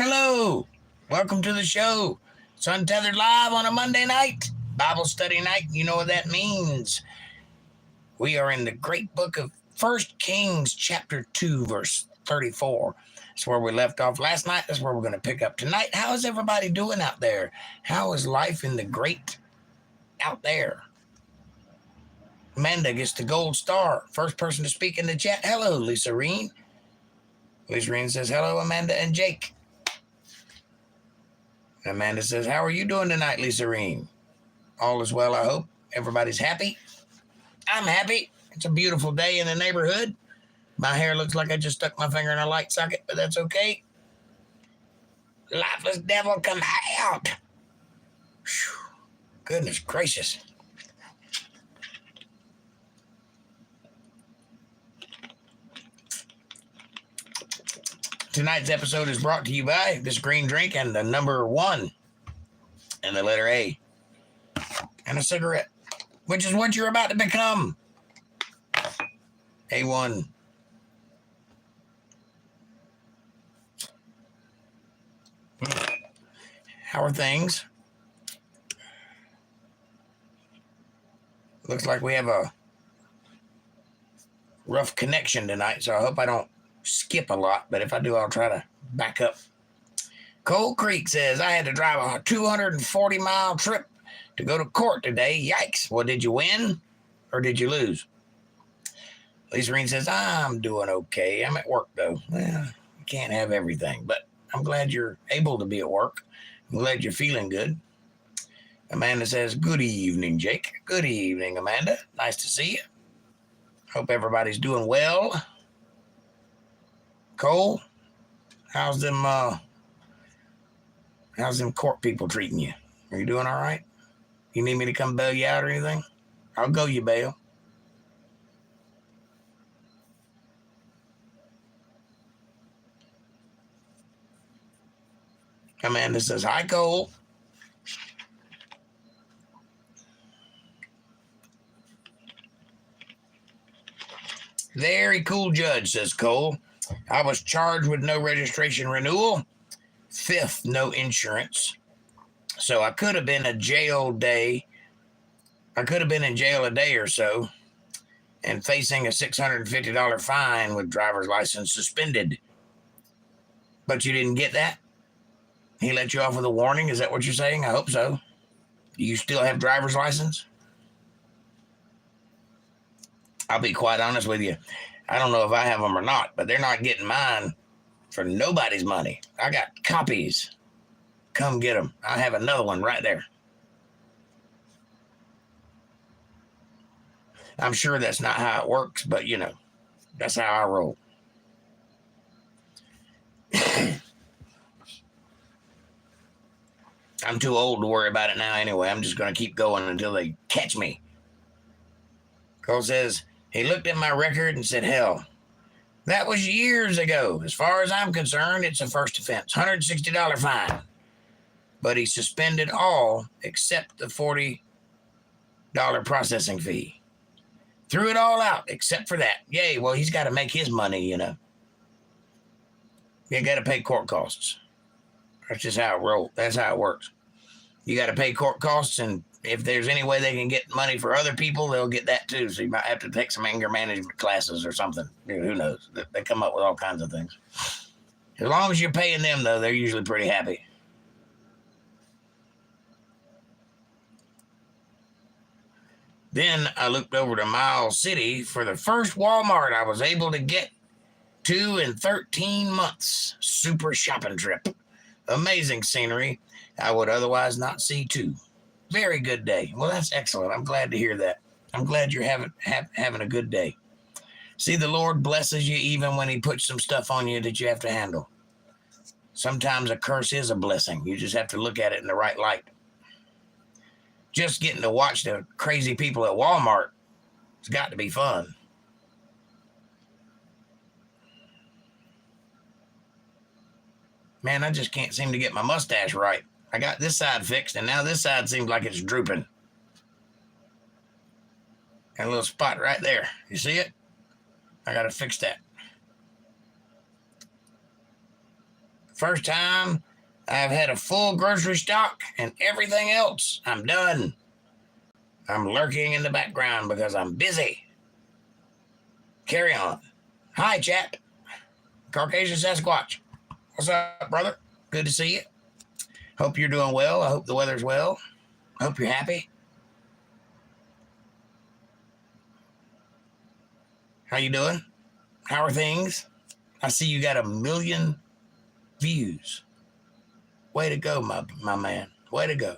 Hello. Welcome to the show. It's Untethered Live on a Monday night. Bible study night. You know what that means. We are in the great book of 1 Kings, chapter 2, verse 34. That's where we left off last night. That's where we're going to pick up tonight. How is everybody doing out there? How is life in the great out there? Amanda gets the gold star. First person to speak in the chat. Hello, Lisa Reen. Lisa Reen says, hello, Amanda and Jake. Amanda says, how are you doing tonight, Lisa Reen? All is well, I hope. Everybody's happy. I'm happy. It's a beautiful day in the neighborhood. My hair looks like I just stuck my finger in a light socket, but that's okay. Lifeless devil, come out. Whew. Goodness gracious. Tonight's episode is brought to you by this green drink and the number 1 and the letter A and a cigarette, which is what you're about to become. A1. How are things? Looks like we have a rough connection tonight, so I hope I don't skip a lot, but if I do, I'll try to back up. Cold Creek says, I had to drive a 240-mile trip to go to court today. Yikes. Well, did you win or did you lose? Lisa Reen says, I'm doing okay. I'm at work, though. Well, you can't have everything, but I'm glad you're able to be at work. I'm glad you're feeling good. Amanda says, good evening, Jake. Good evening, Amanda. Nice to see you. Hope everybody's doing well. Cole, how's them court people treating you? Are you doing all right? You need me to come bail you out or anything? I'll go you bail. Amanda says, hi, Cole. Very cool judge, says Cole. I was charged with no registration renewal. 5th, no insurance. So I could have been a jail day. I could have been in jail a day or so and facing a $650 fine with driver's license suspended. But you didn't get that? He let you off with a warning? Is that what you're saying? I hope so. Do you still have driver's license? I'll be quite honest with you. I don't know if I have them or not, but they're not getting mine for nobody's money. I got copies. Come get them. I have another one right there. I'm sure that's not how it works, but you know, that's how I roll. I'm too old to worry about it now anyway. I'm just going to keep going until they catch me. Cole says, he looked at my record and said, hell, that was years ago. As far as I'm concerned, it's a first offense. $160 fine. But he suspended all except the $40 processing fee. Threw it all out except for that. Yay, well, he's got to make his money, you know. You got to pay court costs. That's just how it rolls. That's how it works. You got to pay court costs, and if there's any way they can get money for other people, they'll get that too. So you might have to take some anger management classes or something. Who knows? They come up with all kinds of things. As long as you're paying them, though, they're usually pretty happy. Then I looked over to Miles City for the first Walmart I was able to get to in 13 months. Super shopping trip. Amazing scenery I would otherwise not see too. Very good day. Well, that's excellent. I'm glad to hear that. I'm glad you're having a good day. See, the Lord blesses you even when he puts some stuff on you that you have to handle. Sometimes a curse is a blessing. You just have to look at it in the right light. Just getting to watch the crazy people at Walmart, it's got to be fun. Man, I just can't seem to get my mustache right. I got this side fixed, and now this side seems like it's drooping. Got a little spot right there. You see it? I got to fix that. First time I've had a full grocery stock and everything else. I'm done. I'm lurking in the background because I'm busy. Carry on. Hi, chat. Caucasian Sasquatch. What's up, brother? Good to see you. Hope you're doing well. I hope the weather's well. I hope you're happy. How you doing? How are things? I see you got 1 million views. Way to go, my man. Way to go.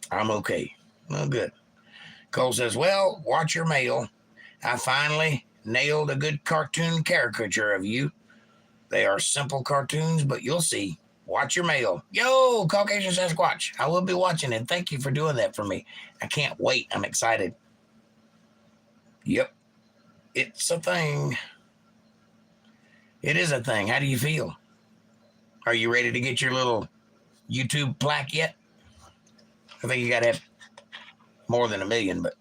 I'm okay. Well, good. Cole says, well, watch your mail. I finally nailed a good cartoon caricature of you. They are simple cartoons, but you'll see. Watch your mail. Yo, Caucasian Sasquatch. I will be watching, and thank you for doing that for me. I can't wait. I'm excited. Yep. It's a thing. It is a thing. How do you feel? Are you ready to get your little YouTube plaque yet? I think you got to have more than 1 million, but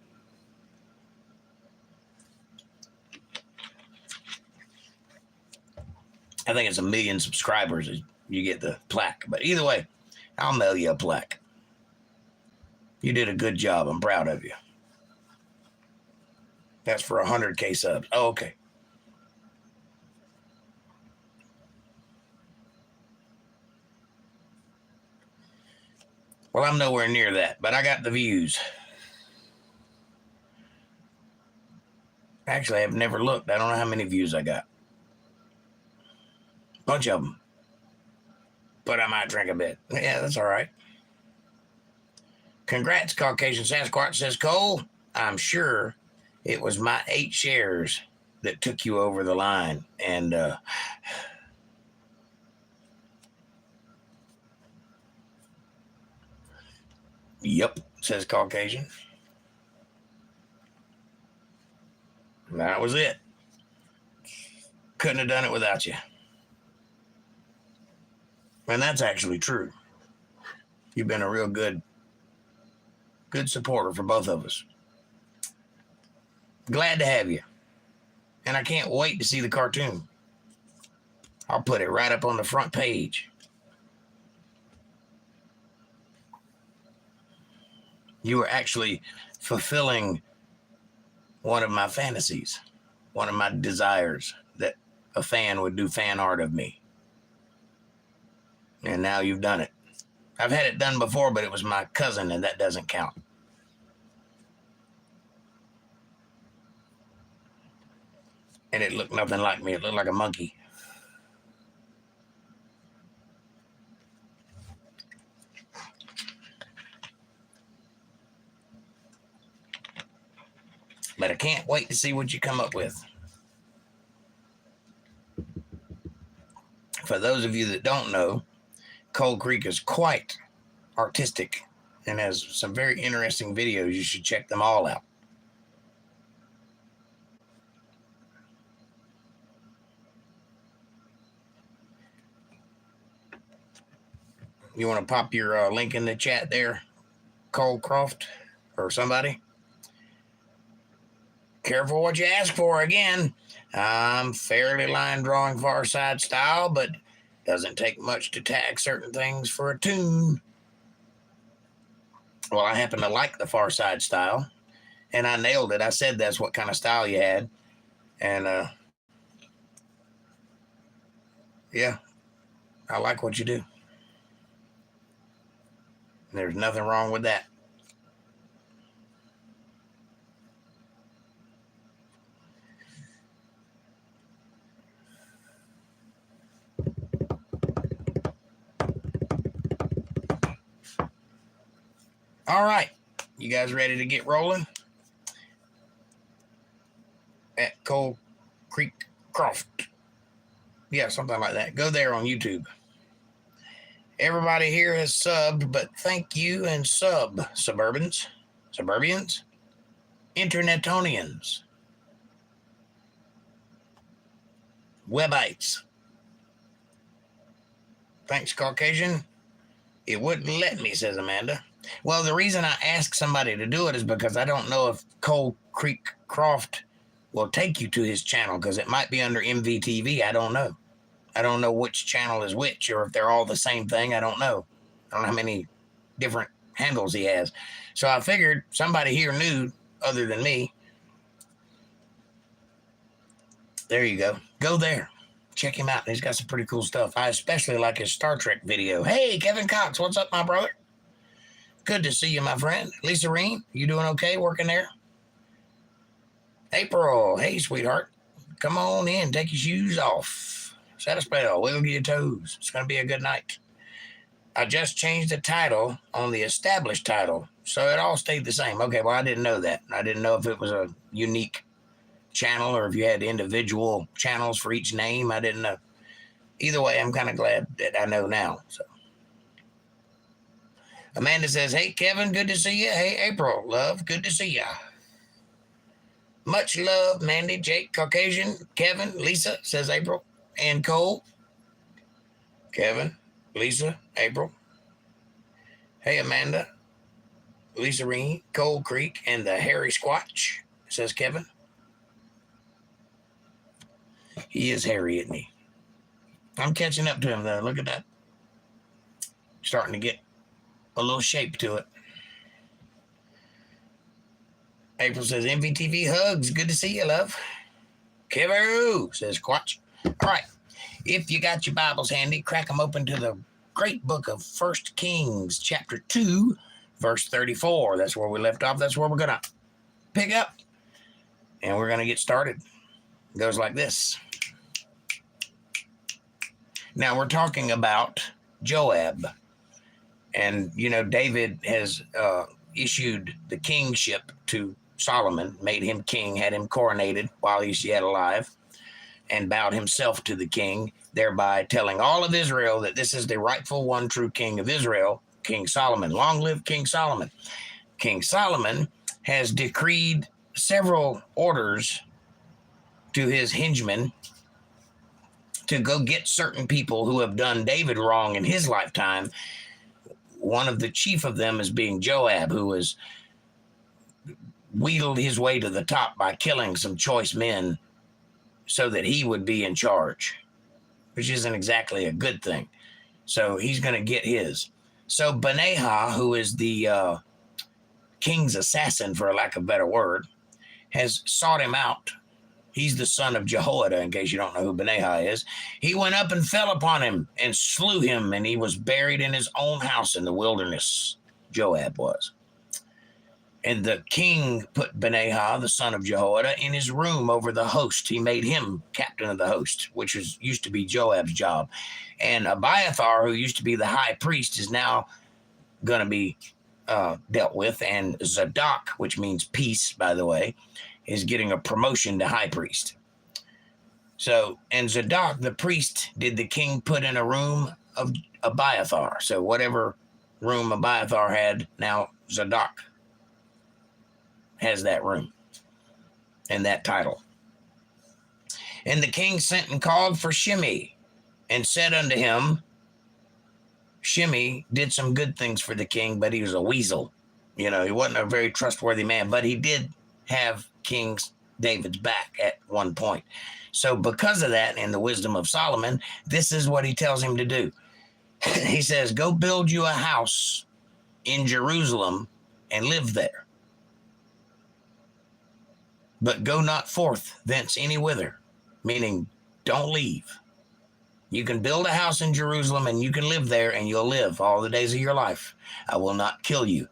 I think it's 1 million subscribers you get the plaque. But either way, I'll mail you a plaque. You did a good job. I'm proud of you. That's for 100K subs. Oh, okay. Well, I'm nowhere near that, but I got the views. Actually, I've never looked. I don't know how many views I got. Bunch of them. But I might drink a bit. Yeah, that's all right. Congrats, Caucasian Sasquatch, says Cole. I'm sure it was my 8 shares that took you over the line. And yep, says Caucasian. That was it. Couldn't have done it without you. And that's actually true. You've been a real good supporter for both of us. Glad to have you. And I can't wait to see the cartoon. I'll put it right up on the front page. You are actually fulfilling one of my fantasies, one of my desires, that a fan would do fan art of me. And now you've done it. I've had it done before, but it was my cousin, and that doesn't count. And it looked nothing like me. It looked like a monkey. But I can't wait to see what you come up with. For those of you that don't know, Cold Creek is quite artistic and has some very interesting videos. You should check them all out. You want to pop your link in the chat there, Cole Croft or somebody? Careful what you ask for. Again, I'm fairly line drawing Far Side style, but doesn't take much to tag certain things for a tune. Well, I happen to like the Far Side style, and I nailed it. I said that's what kind of style you had. And yeah, I like what you do. There's nothing wrong with that. All right. You guys ready to get rolling? At Cold Creek Croft. Yeah, something like that. Go there on YouTube. Everybody here has subbed, but thank you and suburbians, internetonians, webites. Thanks, Caucasian. It wouldn't let me, says Amanda. Well, the reason I asked somebody to do it is because I don't know if Cold Creek Croft will take you to his channel, because it might be under MVTV. I don't know. I don't know which channel is which, or if they're all the same thing. I don't know. I don't know how many different handles he has. So I figured somebody here knew other than me. There you go. Go there. Check him out. He's got some pretty cool stuff. I especially like his Star Trek video. Hey, Kevin Cox, what's up, my brother? Good to see you, my friend. Lisa Reen, you doing okay working there? April, hey, sweetheart. Come on in. Take your shoes off. Set a spell. Wiggle your toes. It's going to be a good night. I just changed the title on the established title, so it all stayed the same. Okay, well, I didn't know that. I didn't know if it was a unique channel or if you had individual channels for each name. I didn't know. Either way, I'm kind of glad that I know now. So Amanda says, hey, Kevin, good to see you. Hey, April, love, good to see you. Much love, Mandy, Jake, Caucasian, Kevin, Lisa, says April, and Cole. Kevin, Lisa, April. Hey, Amanda, Lisa Reen, Cold Creek, and the Hairy Squatch, says Kevin. He is hairy, isn't he? I'm catching up to him, though. Look at that. Starting to get a little shape to it. April says, MVTV hugs. Good to see you, love. Kevo, says Quatch. All right. If you got your Bibles handy, crack them open to the great book of 1 Kings, chapter 2, verse 34. That's where we left off. That's where we're going to pick up. And we're going to get started. It goes like this. Now, we're talking about Joab. And, you know, David has issued the kingship to Solomon, made him king, had him coronated while he's yet alive, and bowed himself to the king, thereby telling all of Israel that this is the rightful one true king of Israel, King Solomon. Long live King Solomon. King Solomon has decreed several orders to his henchmen to go get certain people who have done David wrong in his lifetime. One of the chief of them is being Joab, who has wheedled his way to the top by killing some choice men so that he would be in charge, which isn't exactly a good thing. So he's going to get his. So Benaiah, who is the king's assassin, for lack of a better word, has sought him out. He's the son of Jehoiada, in case you don't know who Benaiah is. He went up and fell upon him and slew him, and he was buried in his own house in the wilderness. Joab was. And the king put Benaiah, the son of Jehoiada, in his room over the host. He made him captain of the host, which used to be Joab's job. And Abiathar, who used to be the high priest, is now going to be dealt with. And Zadok, which means peace, by the way, is getting a promotion to high priest. So, and Zadok, the priest, did the king put in a room of Abiathar. So whatever room Abiathar had, now Zadok has that room and that title. And the king sent and called for Shimei and said unto him, Shimei did some good things for the king, but he was a weasel. You know, he wasn't a very trustworthy man, but he did have King David's back at one point. So because of that and the wisdom of Solomon, this is what he tells him to do. He says, go build you a house in Jerusalem and live there. But go not forth thence any whither, meaning don't leave. You can build a house in Jerusalem and you can live there and you'll live all the days of your life. I will not kill you.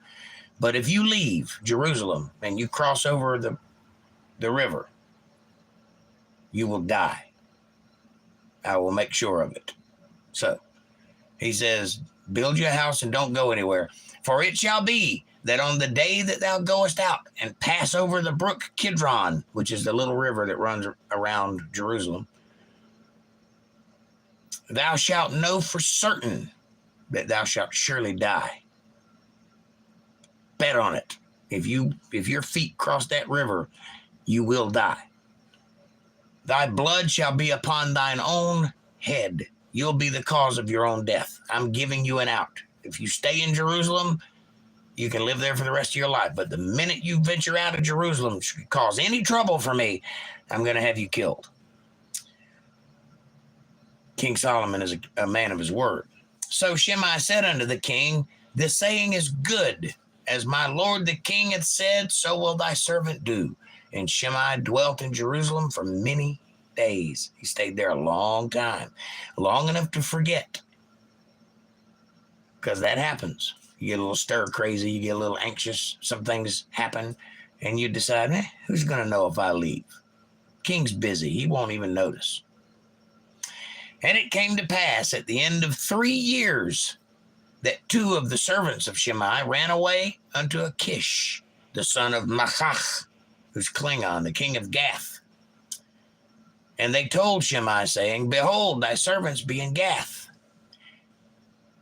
But if you leave Jerusalem and you cross over the river, you will die. I will make sure of it. So he says, build you a house and don't go anywhere. For it shall be that on the day that thou goest out and pass over the brook Kidron, which is the little river that runs around Jerusalem, thou shalt know for certain that thou shalt surely die. Bet on it. If your feet cross that river, you will die. Thy blood shall be upon thine own head. You'll be the cause of your own death. I'm giving you an out. If you stay in Jerusalem, You can live there for the rest of your life. But the minute you venture out of Jerusalem, cause any trouble for me, I'm going to have you killed. King Solomon is a man of his word. So Shimei said unto the king, this saying is good. As my lord the king hath said, so will thy servant do. And Shimei dwelt in Jerusalem for many days. He stayed there a long time, long enough to forget. Because that happens. You get a little stir crazy, you get a little anxious, some things happen, and you decide, who's going to know if I leave? King's busy. He won't even notice. And it came to pass at the end of 3 years that 2 of the servants of Shimei ran away unto Achish, the son of Machach, who's Klingon, the king of Gath. And they told Shimei, saying, behold, thy servants be in Gath.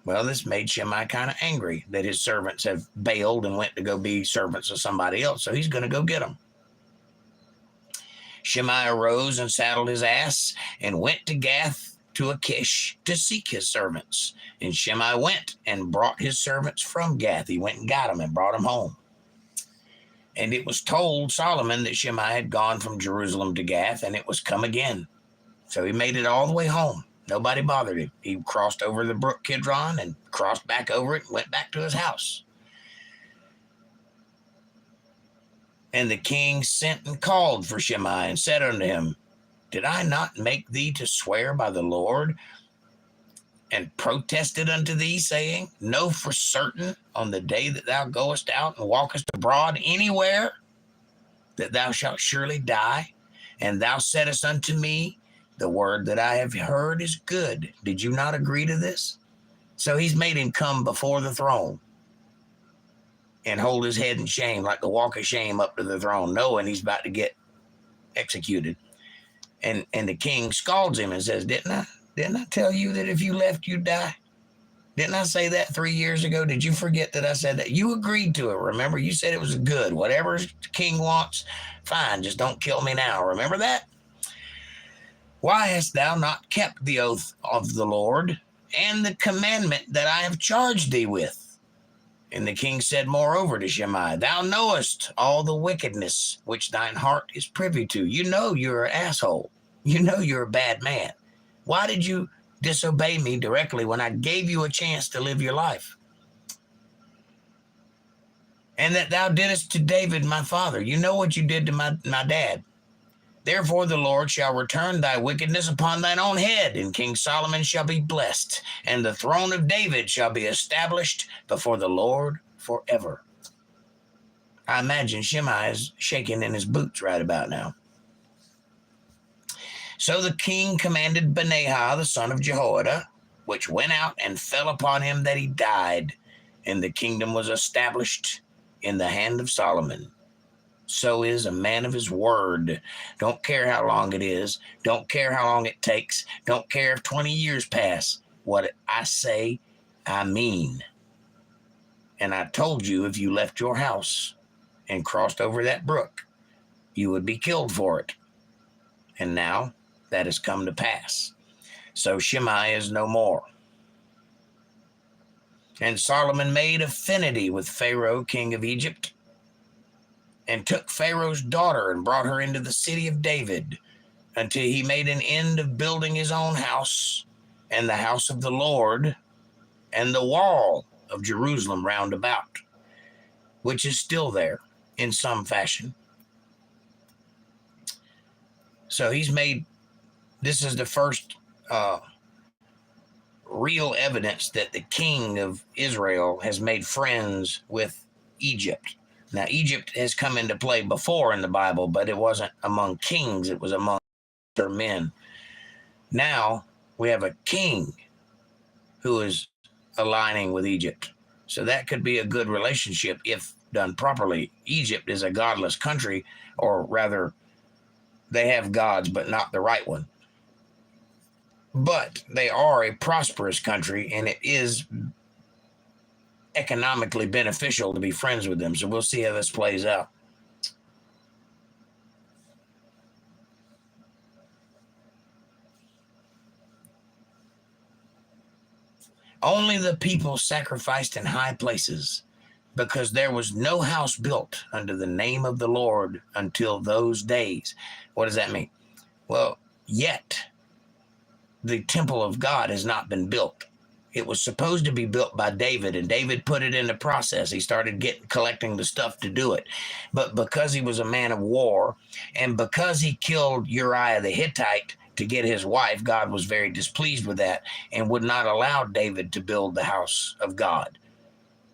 Well, this made Shimei kind of angry that his servants have bailed and went to go be servants of somebody else, so he's going to go get them. Shimei arose and saddled his ass and went to Gath to Achish to seek his servants. And Shimei went and brought his servants from Gath. He went and got them and brought them home. And it was told Solomon that Shimei had gone from Jerusalem to Gath, and it was come again. So he made it all the way home. Nobody bothered him. He crossed over the brook Kidron and crossed back over it and went back to his house. And the king sent and called for Shimei and said unto him, did I not make thee to swear by the Lord, and protested unto thee, saying, know for certain on the day that thou goest out and walkest abroad anywhere, that thou shalt surely die? And thou saidst unto me, the word that I have heard is good. Did you not agree to this? So he's made him come before the throne and hold his head in shame, like the walk of shame up to the throne, knowing he's about to get executed. And the king scalds him and says, didn't I tell you that if you left, you'd die? Didn't I say that 3 years ago? Did you forget that I said that? You agreed to it, remember? You said it was good. Whatever the king wants, fine, just don't kill me now. Remember that? Why hast thou not kept the oath of the Lord and the commandment that I have charged thee with? And the king said moreover to Shimei, thou knowest all the wickedness which thine heart is privy to. You know you're an asshole. You know you're a bad man. Why did you disobey me directly when I gave you a chance to live your life? And that thou didst to David my father. You know what you did to my dad. Therefore the Lord shall return thy wickedness upon thine own head, and King Solomon shall be blessed, and the throne of David shall be established before the Lord forever. I imagine Shimei is shaking in his boots right about now. So the king commanded Benaiah, the son of Jehoiada, which went out and fell upon him that he died, and the kingdom was established in the hand of Solomon. So is a man of his word. Don't care how long it is. Don't care how long it takes. Don't care if 20 years pass. What I say, I mean. And I told you if you left your house and crossed over that brook, you would be killed for it. And now that has come to pass. So Shimei is no more. And Solomon made affinity with Pharaoh, king of Egypt, and took Pharaoh's daughter and brought her into the city of David, until he made an end of building his own house, and the house of the Lord, and the wall of Jerusalem round about, which is still there in some fashion. So he's made, this is the first real evidence that the king of Israel has made friends with Egypt. Now, Egypt has come into play before in the Bible, but it wasn't among kings. It was among their men. Now, we have a king who is aligning with Egypt. So that could be a good relationship if done properly. Egypt is a godless country, or rather, they have gods, but not the right one. But they are a prosperous country, and it is economically beneficial to be friends with them. So we'll see how this plays out. Only the people sacrificed in high places because there was no house built under the name of the Lord until those days. What does that mean? Well, yet the temple of God has not been built. It was supposed to be built by David, and David put it in the process. He started collecting the stuff to do it. But because he was a man of war, and because he killed Uriah the Hittite to get his wife, God was very displeased with that and would not allow David to build the house of God.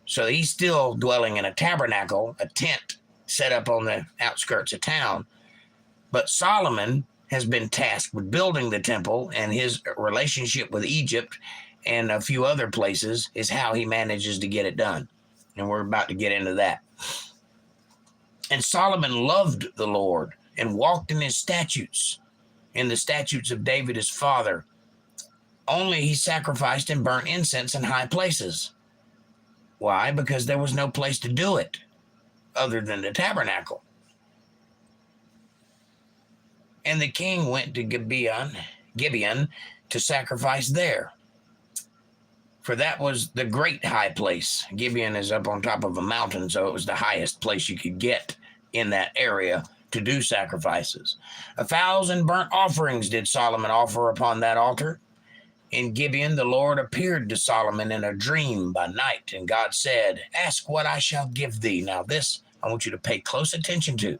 So he's still dwelling in a tabernacle, a tent set up on the outskirts of town. But Solomon has been tasked with building the temple, and his relationship with Egypt and a few other places is how he manages to get it done. And we're about to get into that. And Solomon loved the Lord and walked in his statutes, in the statutes of David his father. Only he sacrificed and burnt incense in high places. Why? Because there was no place to do it other than the tabernacle. And the king went to Gibeon to sacrifice there. For that was the great high place. Gibeon is up on top of a mountain, so it was the highest place you could get in that area to do sacrifices. 1,000 burnt offerings did Solomon offer upon that altar. In Gibeon, the Lord appeared to Solomon in a dream by night, and God said, "Ask what I shall give thee." Now this, I want you to pay close attention to.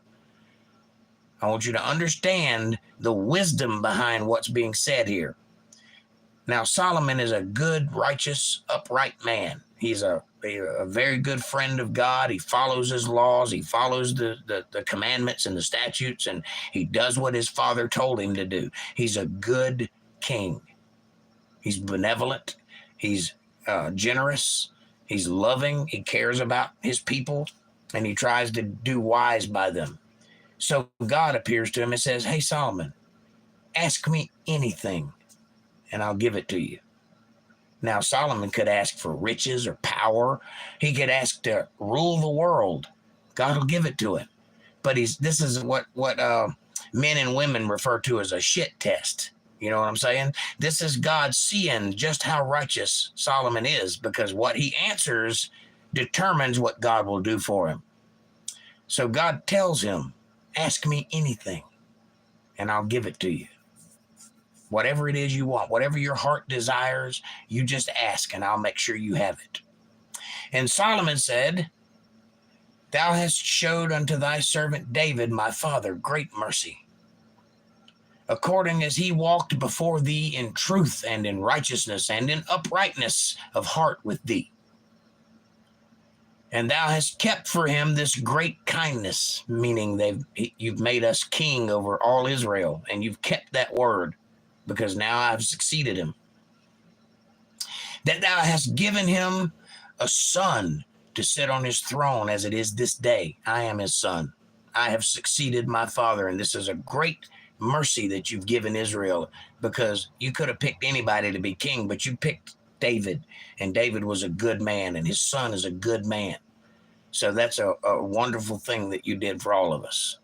I want you to understand the wisdom behind what's being said here. Now, Solomon is a good, righteous, upright man. He's a very good friend of God. He follows his laws. He follows the commandments and the statutes, and he does what his father told him to do. He's a good king. He's benevolent. He's generous. He's loving. He cares about his people, and he tries to do wise by them. So God appears to him and says, "Hey, Solomon, ask me anything, and I'll give it to you." Now, Solomon could ask for riches or power. He could ask to rule the world. God will give it to him. But this is what men and women refer to as a shit test. You know what I'm saying? This is God seeing just how righteous Solomon is, because what he answers determines what God will do for him. So God tells him, "Ask me anything, and I'll give it to you. Whatever it is you want, whatever your heart desires, you just ask, and I'll make sure you have it." And Solomon said, "Thou hast showed unto thy servant David, my father, great mercy, according as he walked before thee in truth and in righteousness and in uprightness of heart with thee. And thou hast kept for him this great kindness," meaning you've made us king over all Israel, and you've kept that word, because now I've succeeded him. "That thou hast given him a son to sit on his throne as it is this day. I am his son. I have succeeded my father, and this is a great mercy that you've given Israel, because you could have picked anybody to be king, but you picked David, and David was a good man, and his son is a good man. So that's a wonderful thing that you did for all of us.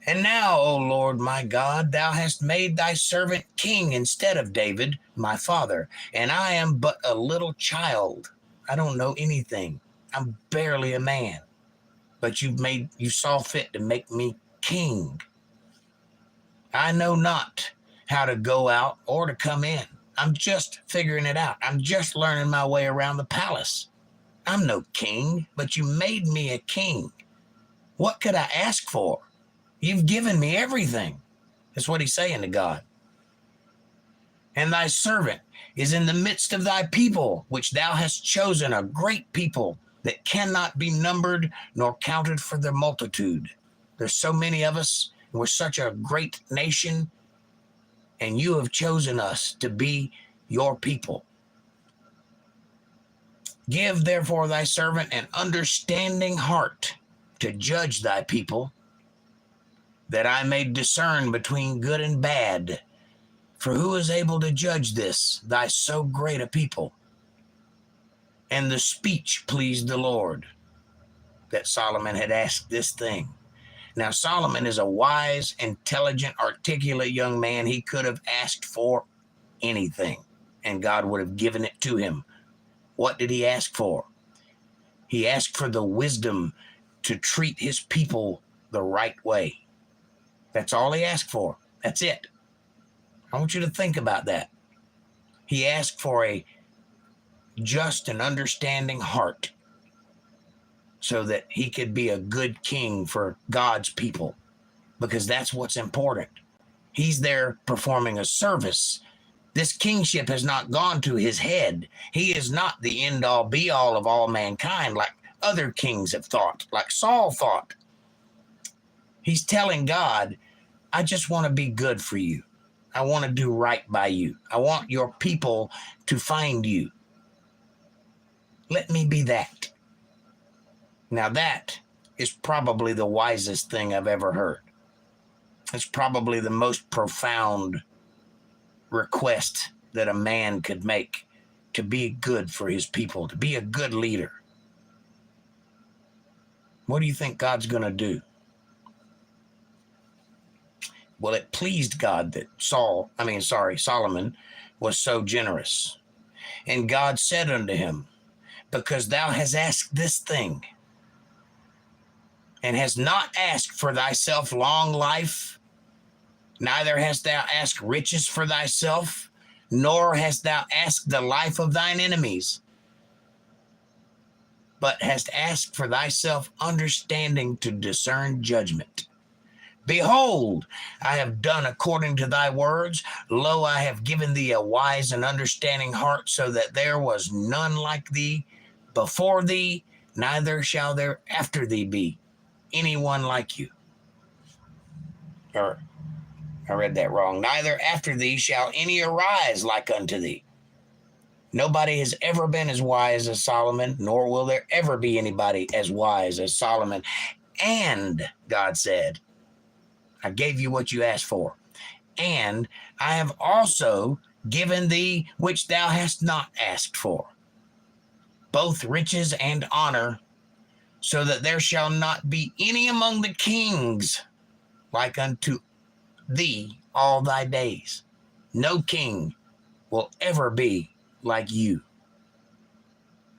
And now, O Lord my God, thou hast made thy servant king instead of David, my father, and I am but a little child. I don't know anything. I'm barely a man. But you saw fit to make me king. I know not how to go out or to come in. I'm just figuring it out. I'm just learning my way around the palace. I'm no king, but you made me a king. What could I ask for? You've given me everything." That's what he's saying to God. "And thy servant is in the midst of thy people, which thou hast chosen, a great people that cannot be numbered nor counted for their multitude." There's so many of us, and we're such a great nation, and you have chosen us to be your people. "Give therefore thy servant an understanding heart to judge thy people, that I may discern between good and bad. For who is able to judge this, thy so great a people?" And the speech pleased the Lord, that Solomon had asked this thing. Now, Solomon is a wise, intelligent, articulate young man. He could have asked for anything, and God would have given it to him. What did he ask for? He asked for the wisdom to treat his people the right way. That's all he asked for. That's it. I want you to think about that. He asked for a just and understanding heart so that he could be a good king for God's people, because that's what's important. He's there performing a service. This kingship has not gone to his head. He is not the end-all be-all of all mankind like other kings have thought, like Saul thought. He's telling God, I just want to be good for you. I want to do right by you. I want your people to find you. Let me be that. Now that is probably the wisest thing I've ever heard. It's probably the most profound request that a man could make, to be good for his people, to be a good leader. What do you think God's going to do? Well, it pleased God that Solomon was so generous. And God said unto him, because thou hast asked this thing, and hast not asked for thyself long life, neither hast thou asked riches for thyself, nor hast thou asked the life of thine enemies, but hast asked for thyself understanding to discern judgment. Behold, I have done according to thy words. Lo, I have given thee a wise and understanding heart, so that there was none like thee before thee, neither shall there after thee be anyone like you. Or, I read that wrong. Neither after thee shall any arise like unto thee. Nobody has ever been as wise as Solomon, nor will there ever be anybody as wise as Solomon. And God said, I gave you what you asked for. And I have also given thee which thou hast not asked for, both riches and honor, so that there shall not be any among the kings like unto thee all thy days. No king will ever be like you.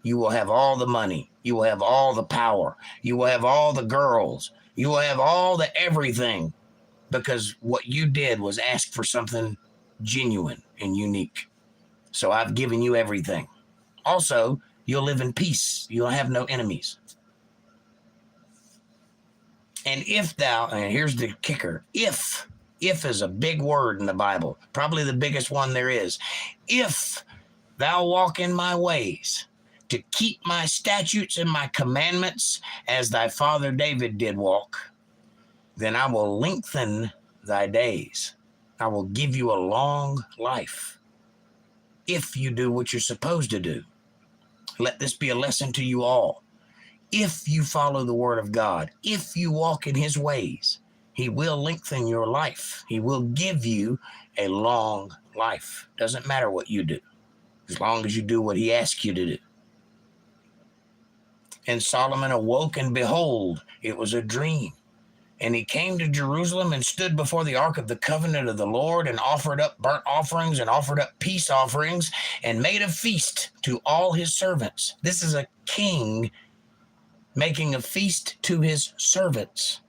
You will have all the money. You will have all the power. You will have all the girls. You will have all the everything, because what you did was ask for something genuine and unique. So I've given you everything. Also, you'll live in peace. You'll have no enemies. And if thou, and here's the kicker, if is a big word in the Bible, probably the biggest one there is. If thou walk in my ways, to keep my statutes and my commandments, as thy father David did walk, then I will lengthen thy days. I will give you a long life, if you do what you're supposed to do. Let this be a lesson to you all. If you follow the word of God, if you walk in his ways, he will lengthen your life. He will give you a long life. Doesn't matter what you do, as long as you do what he asks you to do. And Solomon awoke, and behold, it was a dream. And he came to Jerusalem and stood before the ark of the covenant of the Lord, and offered up burnt offerings and offered up peace offerings, and made a feast to all his servants. This is a king making a feast to his servants.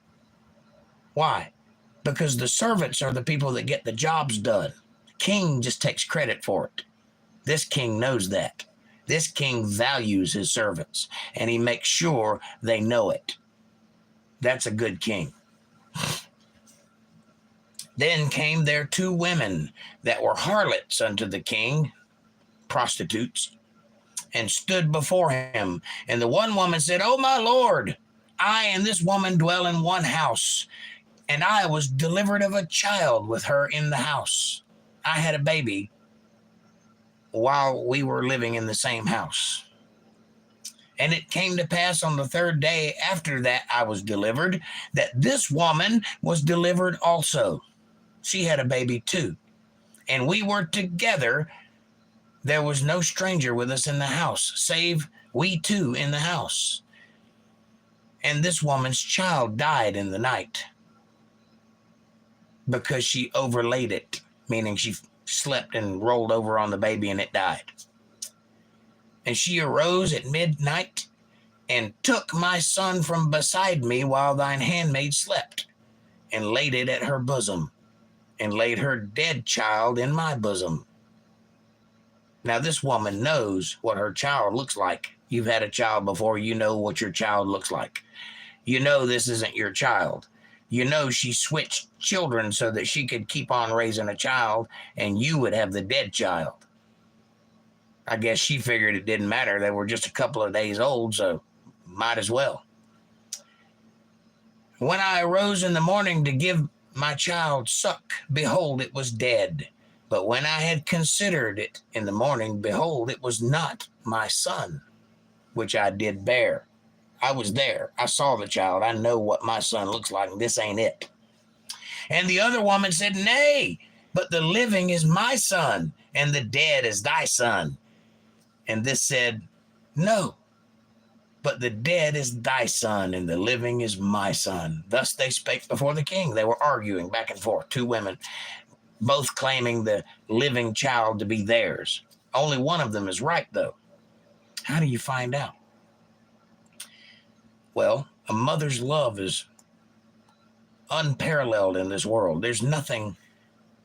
Why? Because the servants are the people that get the jobs done. The king just takes credit for it. This king knows that. This king values his servants, and he makes sure they know it. That's a good king. Then came there 2 women that were harlots unto the king, prostitutes, and stood before him. And the one woman said, O my Lord, I and this woman dwell in one house, and I was delivered of a child with her in the house. I had a baby while we were living in the same house. And it came to pass on the 3rd day after that I was delivered, that this woman was delivered also. She had a baby too. And we were together. There was no stranger with us in the house, save we 2 in the house. And this woman's child died in the night, because she overlaid it, meaning she slept and rolled over on the baby and it died. And she arose at midnight and took my son from beside me while thine handmaid slept, and laid it at her bosom, and laid her dead child in my bosom. Now, this woman knows what her child looks like. You've had a child before, you know what your child looks like. You know this isn't your child. You know she switched children so that she could keep on raising a child, and you would have the dead child. I guess she figured it didn't matter. They were just a couple of days old, so might as well. When I arose in the morning to give my child suck, behold, it was dead. But when I had considered it in the morning, behold, it was not my son, which I did bear. I was there. I saw the child. I know what my son looks like, and this ain't it. And the other woman said, Nay, but the living is my son, and the dead is thy son. And this said, No, but the dead is thy son, and the living is my son. Thus they spake before the king. They were arguing back and forth, two women, both claiming the living child to be theirs. Only one of them is right, though. How do you find out? Well, a mother's love is unparalleled in this world. There's nothing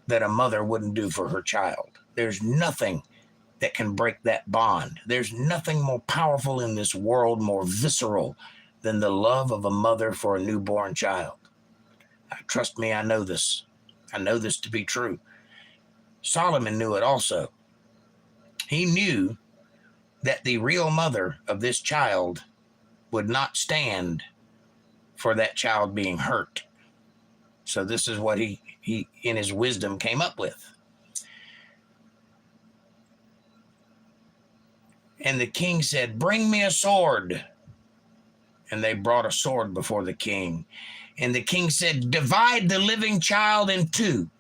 that a mother wouldn't do for her child. There's nothing that can break that bond. There's nothing more powerful in this world, more visceral than the love of a mother for a newborn child. Trust me, I know this. I know this to be true. Solomon knew it also. He knew that the real mother of this child would not stand for that child being hurt. So this is what he in his wisdom came up with. And the king said, Bring me a sword. And they brought a sword before the king. And the king said, Divide the living child in two,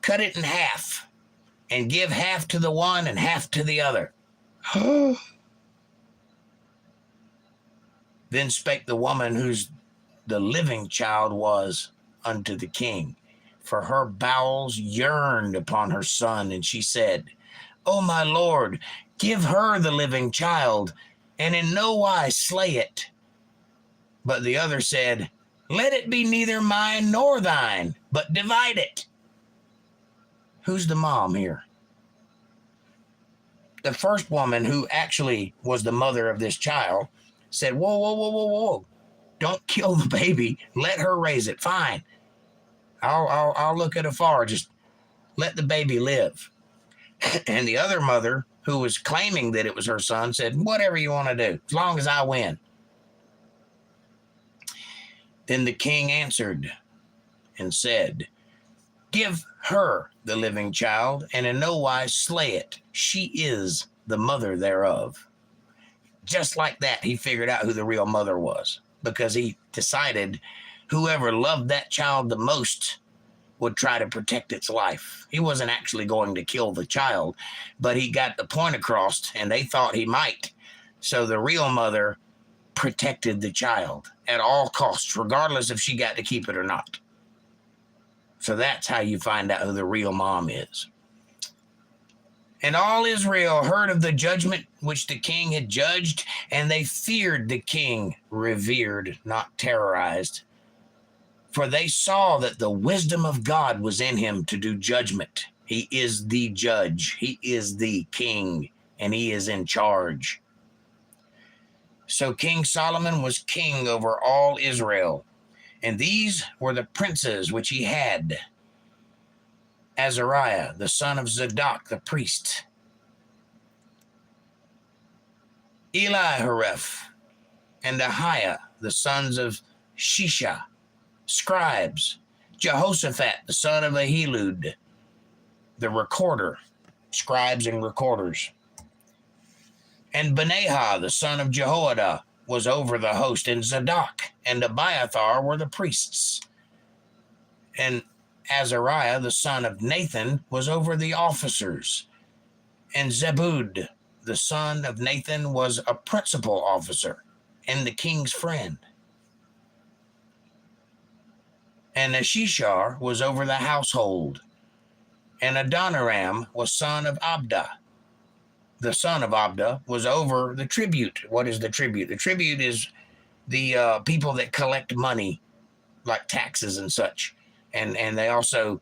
cut it in half, and give half to the one and half to the other. Then spake the woman whose the living child was unto the king, for her bowels yearned upon her son. And she said, O my lord, give her the living child, and in no wise slay it. But the other said, Let it be neither mine nor thine, but divide it. Who's the mom here? The first woman, who actually was the mother of this child, said, Whoa. Don't kill the baby. Let her raise it. Fine. I'll look at afar. Just let the baby live. And the other mother, who was claiming that it was her son, said, Whatever you want to do, as long as I win. Then the king answered and said, Give her the living child, and in no wise slay it. She is the mother thereof. Just like that, he figured out who the real mother was, because he decided whoever loved that child the most would try to protect its life. He wasn't actually going to kill the child, but he got the point across, and they thought he might. So the real mother protected the child at all costs, regardless if she got to keep it or not. So that's how you find out who the real mom is. And all Israel heard of the judgment which the king had judged, and they feared the king, revered, not terrorized. For they saw that the wisdom of God was in him to do judgment. He is the judge. He is the king, and he is in charge. So King Solomon was king over all Israel. And these were the princes which he had: Azariah, the son of Zadok, the priest; Elihoreph and Ahiah, the sons of Shisha, scribes; Jehoshaphat, the son of Ahilud, the recorder, scribes and recorders; and Benaiah, the son of Jehoiada, was over the host; and Zadok and Abiathar were the priests; and Azariah, the son of Nathan, was over the officers; and Zebud, the son of Nathan, was a principal officer and the king's friend; and Ashishar was over the household; and Adoniram was son of Abda; the son of Abda, was over the tribute. What is the tribute? The tribute is the people that collect money, like taxes and such. And they also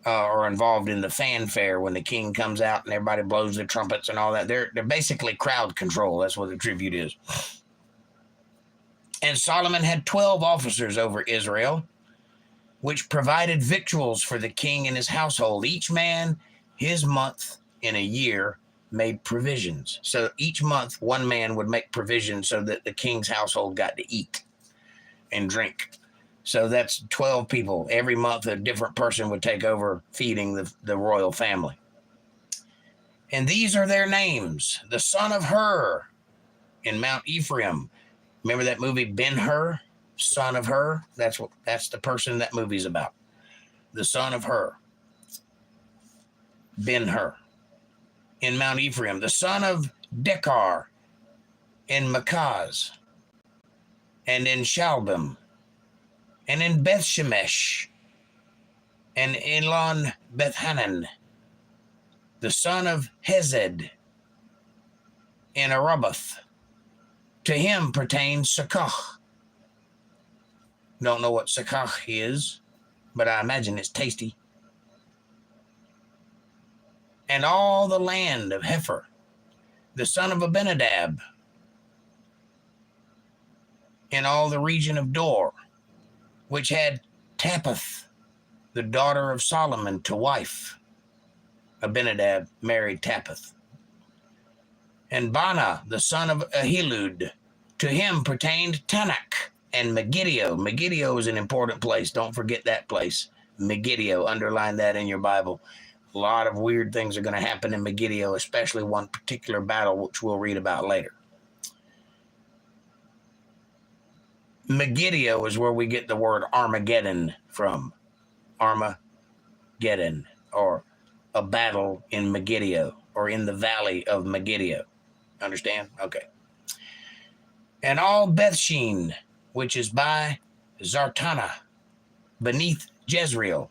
are involved in the fanfare when the king comes out and everybody blows their trumpets and all that. They're basically crowd control. That's what the tribute is. And Solomon had 12 officers over Israel, which provided victuals for the king and his household. Each man his month in a year made provisions. So each month, one man would make provisions so that the king's household got to eat and drink. So that's 12 people. Every month, a different person would take over feeding the royal family. And these are their names. The son of Hur in Mount Ephraim. Remember that movie Ben-Hur? Son of Hur? That's the person that movie's about. The son of Hur. Ben-Hur in Mount Ephraim. The son of Dekar in Makaz and in Shalbim and in Bethshemesh and Elon Bethhanan. The son of Hezed in Arabath. To him pertains Sakach. Don't know what Sakach is, but I imagine it's tasty. And all the land of Hefer, the son of Abinadab, in all the region of Dor, which had Tapputh, the daughter of Solomon, to wife. Abinadab married Tapputh. And Bana, the son of Ahilud, to him pertained Tanakh and Megiddo. Megiddo is an important place. Don't forget that place. Megiddo, underline that in your Bible. A lot of weird things are going to happen in Megiddo, especially one particular battle, which we'll read about later. Megiddo is where we get the word Armageddon from. Armageddon, or a battle in Megiddo, or in the valley of Megiddo. Understand? Okay. And all Bethshean, which is by Zartana, beneath Jezreel,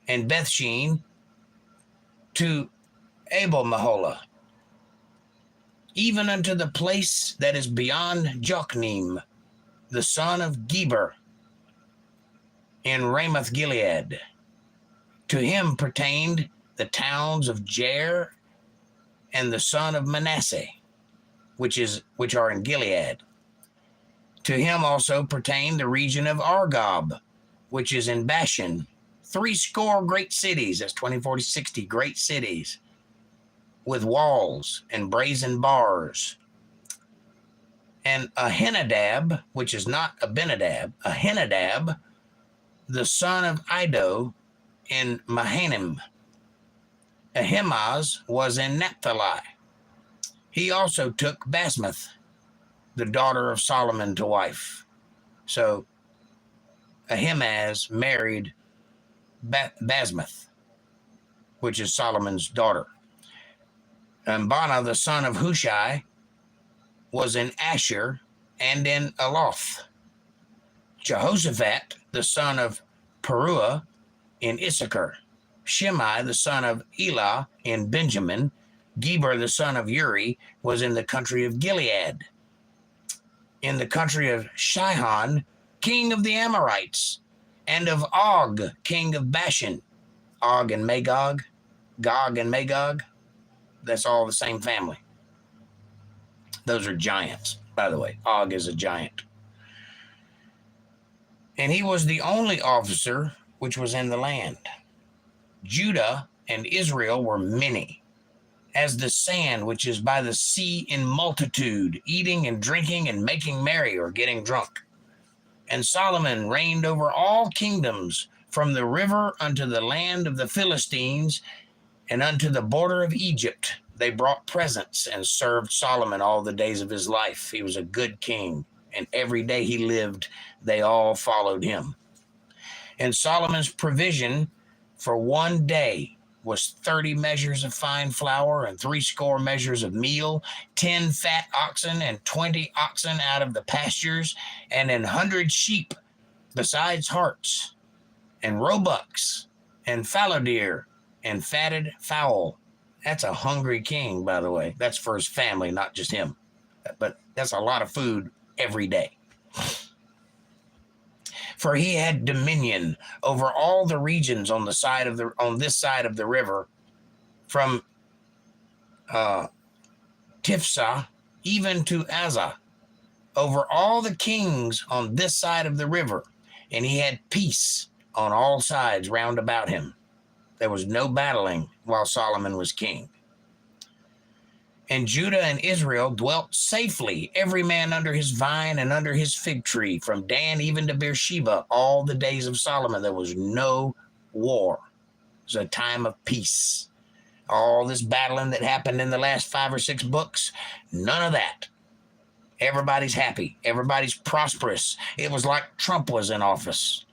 and Bethshean to Abel Mahola, even unto the place that is beyond Jokneam, the son of Geber, in Ramoth Gilead. To him pertained the towns of Jair and the son of Manasseh, which are in Gilead. To him also pertained the region of Argob, which is in Bashan. 80 great cities, that's 20, 40, 60 great cities, with walls and brazen bars. And Ahinadab, which is not Abinadab, Ahinadab, the son of Iddo, in Mahanaim. Ahimaaz was in Naphtali. He also took Basmath, the daughter of Solomon, to wife. So Ahimaaz married Basmath, which is Solomon's daughter. And Bana, the son of Hushai, was in Asher and in Aloth. Jehoshaphat, the son of Peruah, in Issachar. Shimei, the son of Elah, in Benjamin. Geber, the son of Uri, was in the country of Gilead. In the country of Shihon, king of the Amorites, and of Og, king of Bashan. Og and Magog, Gog and Magog, that's all the same family. Those are giants, by the way. Og is a giant. And he was the only officer which was in the land. Judah and Israel were many, as the sand which is by the sea in multitude, eating and drinking and making merry, or getting drunk. And Solomon reigned over all kingdoms, from the river unto the land of the Philistines, and unto the border of Egypt. They brought presents and served Solomon all the days of his life. He was a good king, and every day he lived, they all followed him. And Solomon's provision for one day was 30 measures of fine flour and 80 measures of meal, 10 fat oxen and 20 oxen out of the pastures, and 100 sheep, besides harts, and roebucks, and fallow deer, and fatted fowl, That's a hungry king, by the way. That's for his family, not just him. But that's a lot of food every day. For he had dominion over all the regions on this side of the river, from Tifsah even to Azah, over all the kings on this side of the river, and he had peace on all sides round about him. There was no battling while Solomon was king. And Judah and Israel dwelt safely, every man under his vine and under his fig tree, from Dan even to Beersheba, all the days of Solomon. There was no war. It was a time of peace. All this battling that happened in the last 5 or 6 books, none of that. Everybody's happy. Everybody's prosperous. It was like Trump was in office.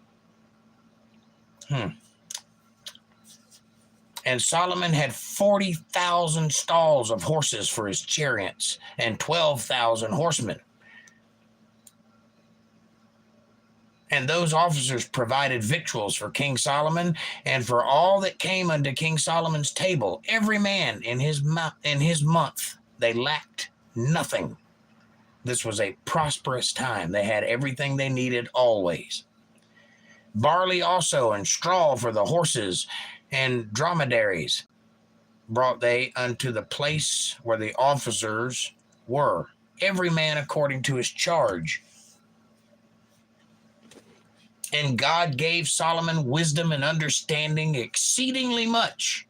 And Solomon had 40,000 stalls of horses for his chariots and 12,000 horsemen. And those officers provided victuals for King Solomon and for all that came unto King Solomon's table, every man in his month. They lacked nothing. This was a prosperous time. They had everything they needed always. Barley also and straw for the horses and dromedaries brought they unto the place where the officers were, every man according to his charge. And God gave Solomon wisdom and understanding exceedingly much,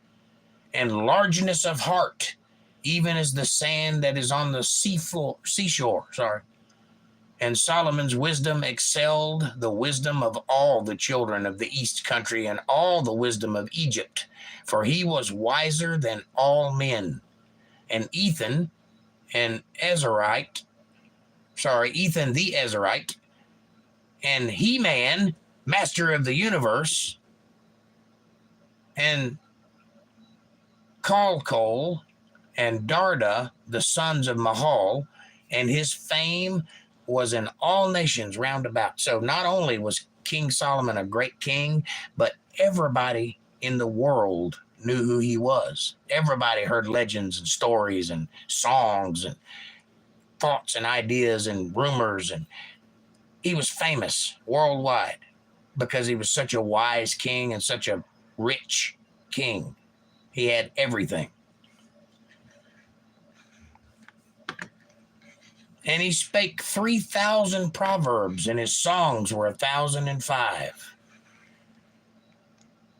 and largeness of heart, even as the sand that is on the seashore. And Solomon's wisdom excelled the wisdom of all the children of the east country and all the wisdom of Egypt, for he was wiser than all men. And Ethan the Ezrahite, and He-Man, master of the universe, and Calcol, and Darda, the sons of Mahal, and his fame was in all nations round about. So not only was King Solomon a great king, but everybody in the world knew who he was. Everybody heard legends and stories and songs and thoughts and ideas and rumors, and he was famous worldwide because he was such a wise king and such a rich king. He had everything. And he spake 3,000 proverbs, and his songs were 1,005.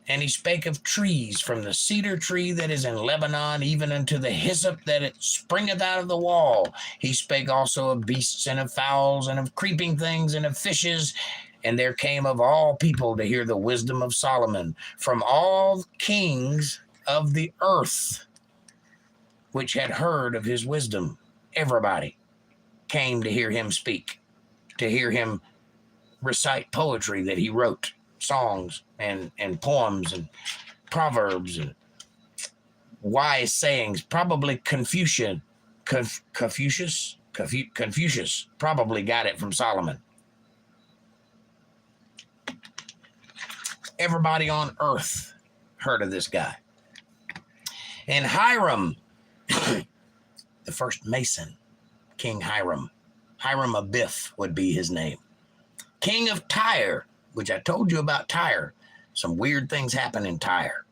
And he spake of trees, from the cedar tree that is in Lebanon, even unto the hyssop that it springeth out of the wall. He spake also of beasts and of fowls and of creeping things and of fishes. And there came of all people to hear the wisdom of Solomon, from all kings of the earth, which had heard of his wisdom. Everybody came to hear him speak, to hear him recite poetry that he wrote, songs and poems and proverbs and wise sayings. Probably Confucius probably got it from Solomon. Everybody on earth heard of this guy. And Hiram, the first Mason, King Hiram Abiff would be his name. King of Tyre, which I told you about Tyre. Some weird things happen in Tyre.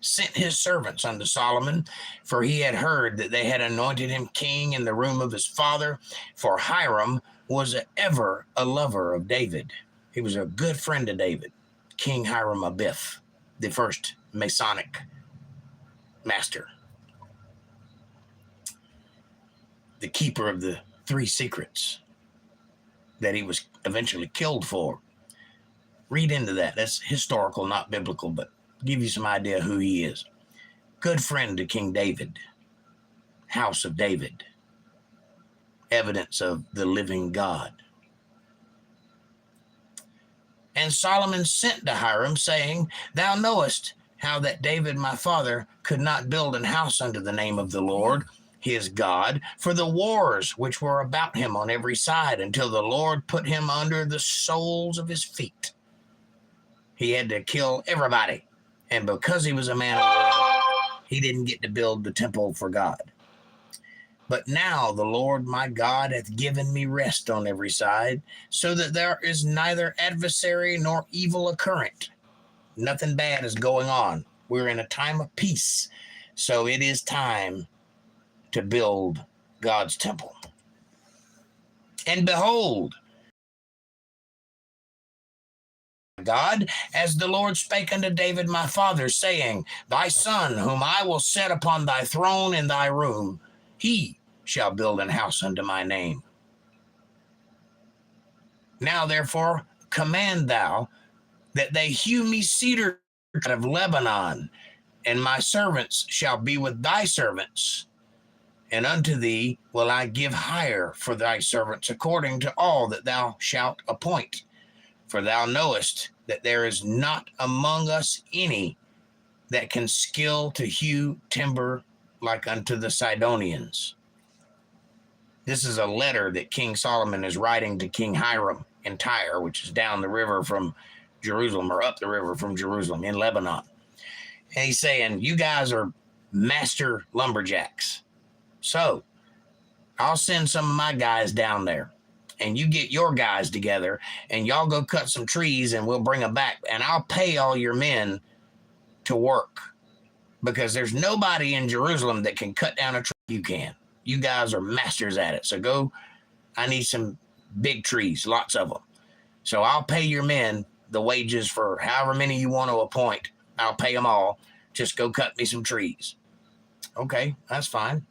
Sent his servants unto Solomon, for he had heard that they had anointed him king in the room of his father. For Hiram was ever a lover of David. He was a good friend of David. King Hiram Abiff, the first Masonic master, the keeper of the 3 secrets that he was eventually killed for. Read into that. That's historical, not biblical, but give you some idea who he is. Good friend to King David, house of David, evidence of the living God. And Solomon sent to Hiram, saying, Thou knowest how that David my father could not build an house unto the name of the Lord his God, for the wars which were about him on every side, until the Lord put him under the soles of his feet. He had to kill everybody, And because he was a man of the Lord, he didn't get to build the temple for God. But now the Lord my God hath given me rest on every side, so that there is neither adversary nor evil occurrent. Nothing bad is going on. We're in a time of peace. So it is time to build God's temple. And behold, God, as the Lord spake unto David my father, saying, Thy son, whom I will set upon thy throne in thy room, he shall build an house unto my name. Now therefore command thou that they hew me cedar out of Lebanon, and my servants shall be with thy servants. And unto thee will I give hire for thy servants according to all that thou shalt appoint. For thou knowest that there is not among us any that can skill to hew timber like unto the Sidonians. This is a letter that King Solomon is writing to King Hiram in Tyre, which is down the river from Jerusalem, or up the river from Jerusalem in Lebanon. And he's saying, you guys are master lumberjacks. So I'll send some of my guys down there, and you get your guys together, and y'all go cut some trees, and we'll bring them back, and I'll pay all your men to work, because there's nobody in Jerusalem that can cut down a tree. You can. You guys are masters at it. So go. I need some big trees, lots of them. So I'll pay your men the wages for however many you want to appoint. I'll pay them all. Just go cut me some trees. Okay, that's fine.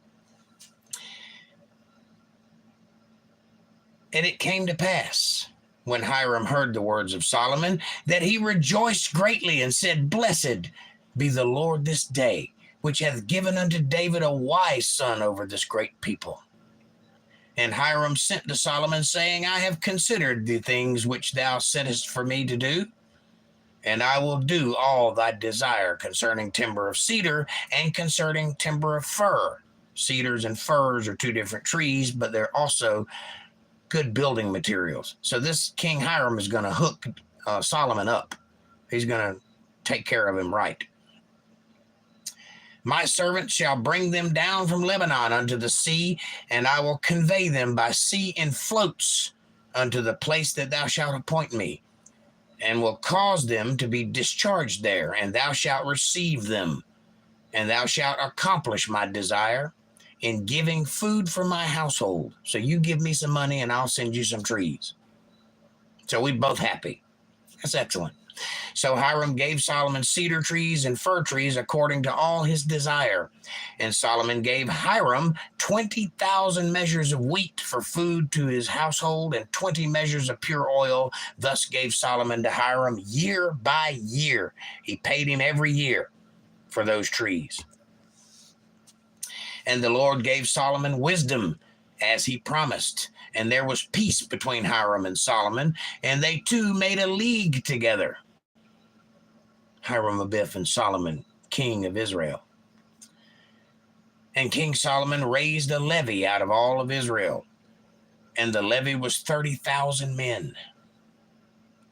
And it came to pass, when Hiram heard the words of Solomon, that he rejoiced greatly and said, Blessed be the Lord this day, which hath given unto David a wise son over this great people. And Hiram sent to Solomon, saying, I have considered the things which thou settest for me to do, and I will do all thy desire concerning timber of cedar and concerning timber of fir. Cedars and firs are two different trees, but they're also good building materials. So this King Hiram is going to hook Solomon up. He's going to take care of him right. My servants shall bring them down from Lebanon unto the sea, and I will convey them by sea in floats unto the place that thou shalt appoint me, and will cause them to be discharged there, and thou shalt receive them, and thou shalt accomplish my desire in giving food for my household. So you give me some money, and I'll send you some trees. So we're both happy. That's excellent. So Hiram gave Solomon cedar trees and fir trees according to all his desire. And Solomon gave Hiram 20,000 measures of wheat for food to his household, and 20 measures of pure oil. Thus gave Solomon to Hiram year by year. He paid him every year for those trees. And the Lord gave Solomon wisdom, as he promised. And there was peace between Hiram and Solomon, and they two made a league together. Hiram Abiff and Solomon, king of Israel. And King Solomon raised a levy out of all of Israel, and the levy was 30,000 men.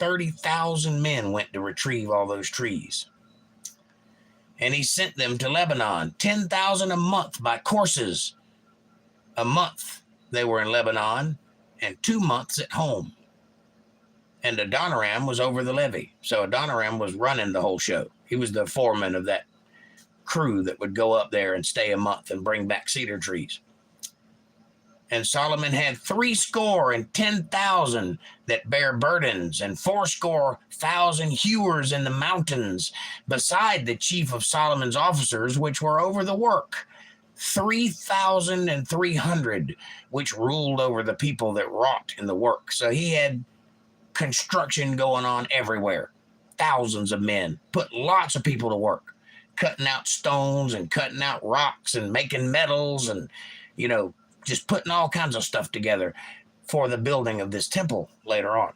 30,000 men went to retrieve all those trees. And he sent them to Lebanon, 10,000 a month by courses. A month they were in Lebanon, and 2 months at home. And Adoniram was over the levy. So Adoniram was running the whole show. He was the foreman of that crew that would go up there and stay a month and bring back cedar trees. And Solomon had 70,010 that bear burdens, and 80,000 hewers in the mountains, beside the chief of Solomon's officers, which were over the work. 3,300, which ruled over the people that wrought in the work. So he had construction going on everywhere. Thousands of men, put lots of people to work, cutting out stones and cutting out rocks and making metals and, just putting all kinds of stuff together for the building of this temple later on.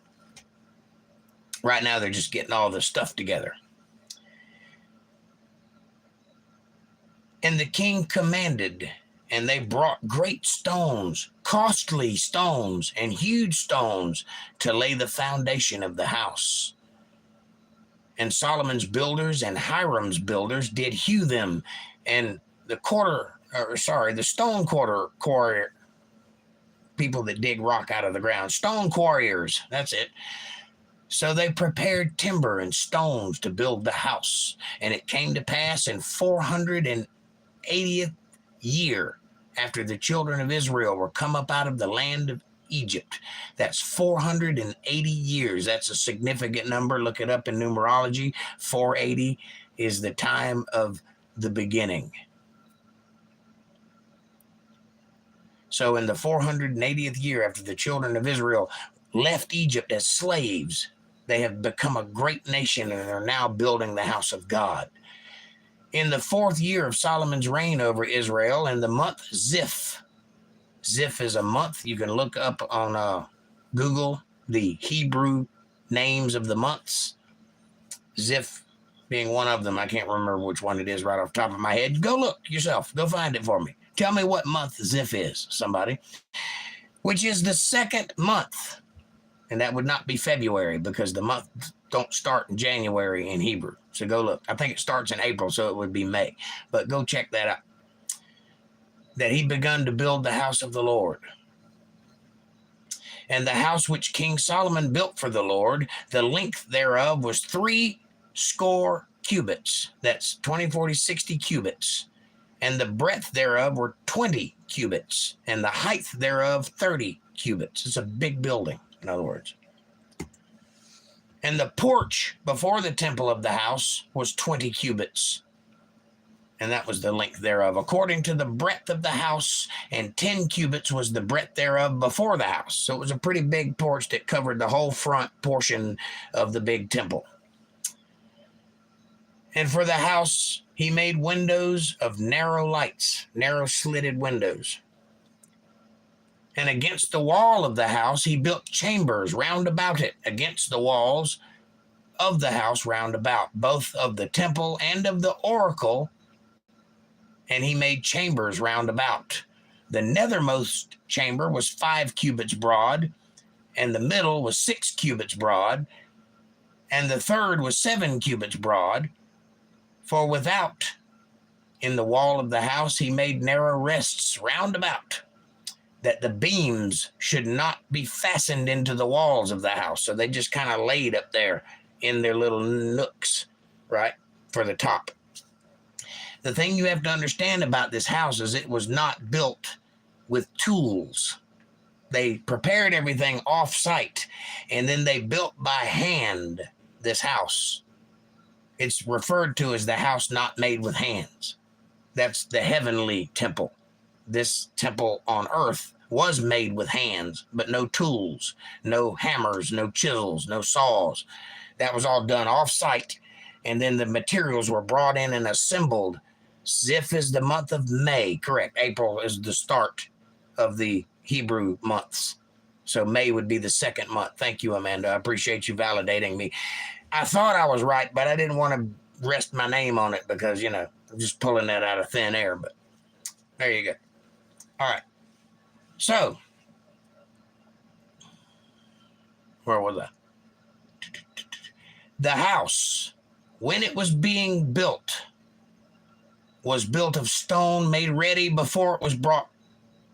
Right now, they're just getting all this stuff together. And the king commanded, and they brought great stones, costly stones, and huge stones to lay the foundation of the house. And Solomon's builders and Hiram's builders did hew them, and the stone quarry people that dig rock out of the ground, stone quarriers, that's it. So they prepared timber and stones to build the house. And it came to pass in 480th year after the children of Israel were come up out of the land of Egypt. That's 480 years. That's a significant number. Look it up in numerology. 480 is the time of the beginning. So in the 480th year after the children of Israel left Egypt as slaves, they have become a great nation and are now building the house of God. In the 4th year of Solomon's reign over Israel, in the month Ziph. Ziph is a month. You can look up on Google the Hebrew names of the months. Ziph being one of them. I can't remember which one it is right off the top of my head. Go look yourself. Go find it for me. Tell me what month Ziph is, somebody. Which is the 2nd month. And that would not be February because the month don't start in January in Hebrew. So go look. I think it starts in April, so it would be May. But go check that out. That he begun to build the house of the Lord. And the house which King Solomon built for the Lord, the length thereof was 60 cubits. That's 20, 40, 60 cubits. And the breadth thereof were 20 cubits. And the height thereof 30 cubits. It's a big building, in other words. And the porch before the temple of the house was 20 cubits. And that was the length thereof, according to the breadth of the house, and 10 cubits was the breadth thereof before the house. So it was a pretty big porch that covered the whole front portion of the big temple. And for the house, he made windows of narrow lights, narrow slitted windows. And against the wall of the house, he built chambers round about it, against the walls of the house round about, both of the temple and of the oracle. And he made chambers round about. The nethermost chamber was 5 cubits broad, and the middle was 6 cubits broad, and the third was 7 cubits broad. For without, in the wall of the house, he made narrow rests round about, that the beams should not be fastened into the walls of the house. So they just kind of laid up there in their little nooks, right, for the top. The thing you have to understand about this house is it was not built with tools. They prepared everything off-site, and then they built by hand this house. It's referred to as the house not made with hands. That's the heavenly temple. This temple on earth was made with hands, but no tools, no hammers, no chisels, no saws. That was all done off-site, and then the materials were brought in and assembled. Ziph is the month of May, correct. April is the start of the Hebrew months. So May would be the 2nd month. Thank you, Amanda. I appreciate you validating me. I thought I was right, but I didn't want to rest my name on it because, you know, I'm just pulling that out of thin air. But there you go. All right. So, where was I? The house, when it was being built, was built of stone made ready before it was brought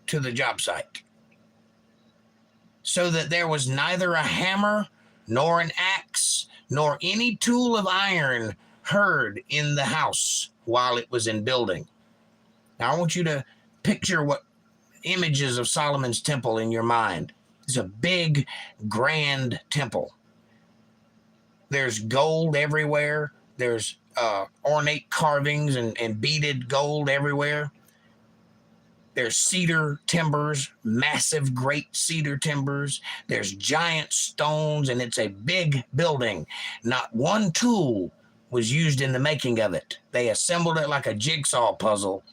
to the job site, so that there was neither a hammer nor an axe nor any tool of iron heard in the house while it was in building. Now I want you to picture what images of Solomon's temple in your mind. It's a big, grand temple. There's gold everywhere. There's ornate carvings and beaded gold everywhere. There's cedar timbers, massive, great cedar timbers. There's giant stones, and it's a big building. Not one tool was used in the making of it. They assembled it like a jigsaw puzzle,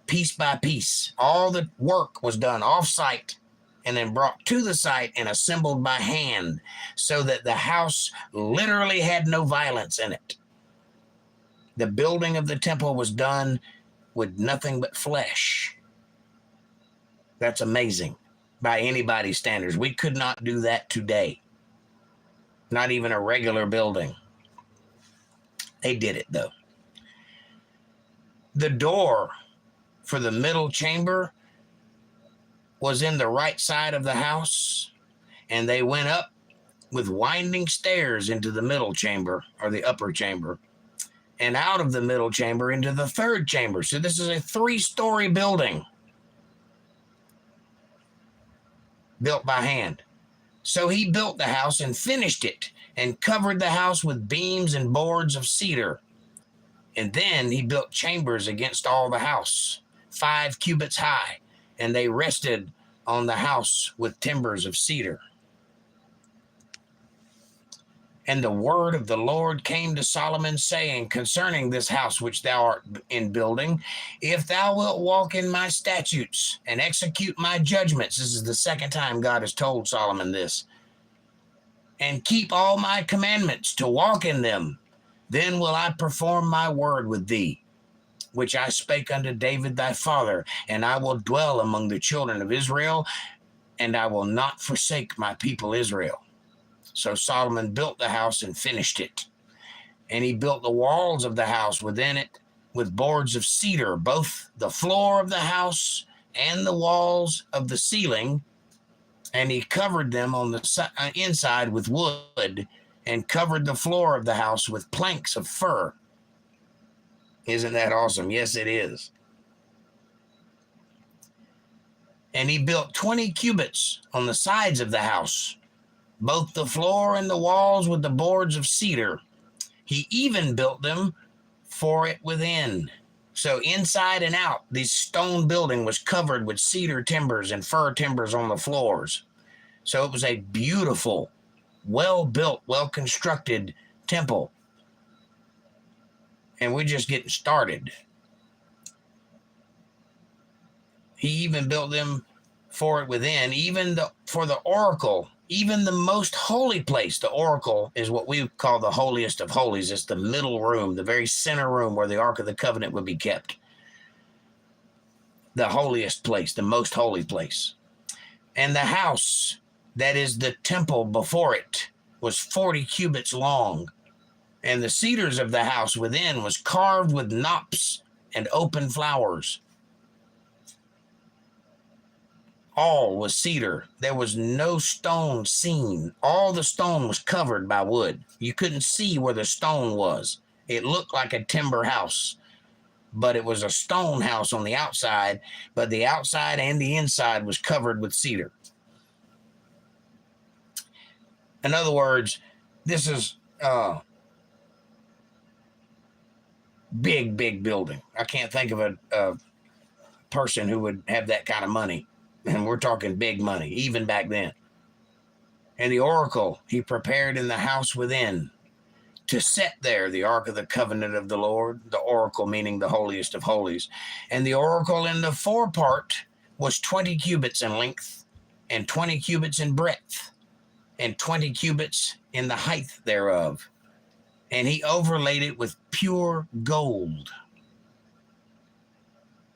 piece by piece. All the work was done off-site and then brought to the site and assembled by hand, so that the house literally had no violence in it. The building of the temple was done with nothing but flesh. That's amazing by anybody's standards. We could not do that today. Not even a regular building. They did it, though. The door for the middle chamber was in the right side of the house, and they went up with winding stairs into the middle chamber, or the upper chamber, and out of the middle chamber into the third chamber. So this is a 3-story building built by hand. So he built the house and finished it and covered the house with beams and boards of cedar. And then he built chambers against all the house, 5 cubits high, and they rested on the house with timbers of cedar. And the word of the Lord came to Solomon, saying, concerning this house which thou art in building, if thou wilt walk in my statutes and execute my judgments, this is the second time God has told Solomon this, and keep all my commandments to walk in them, then will I perform my word with thee, which I spake unto David thy father, and I will dwell among the children of Israel, and I will not forsake my people Israel. So Solomon built the house and finished it. And he built the walls of the house within it with boards of cedar, both the floor of the house and the walls of the ceiling. And he covered them on the inside with wood, and covered the floor of the house with planks of fir. Isn't that awesome? Yes, it is. And he built 20 cubits on the sides of the house, both the floor and the walls with the boards of cedar. He even built them for it within. So inside and out, this stone building was covered with cedar timbers and fir timbers on the floors. So it was a beautiful, well-built, well-constructed temple. And we're just getting started. He even built them for it within, even for the oracle, even the most holy place. The oracle is what we call the holiest of holies. It's the middle room, the very center room where the Ark of the Covenant would be kept. The holiest place, the most holy place. And the house, that is the temple before it, was 40 cubits long. And the cedars of the house within was carved with knops and open flowers. All was cedar. There was no stone seen. All the stone was covered by wood. You couldn't see where the stone was. It looked like a timber house, but it was a stone house on the outside, but the outside and the inside was covered with cedar. In other words, this is big building. I can't think of a person who would have that kind of money. And we're talking big money, even back then. And the oracle he prepared in the house within to set there the Ark of the Covenant of the Lord, the oracle meaning the holiest of holies. And the oracle in the forepart was 20 cubits in length, and 20 cubits in breadth, and 20 cubits in the height thereof. And he overlaid it with pure gold,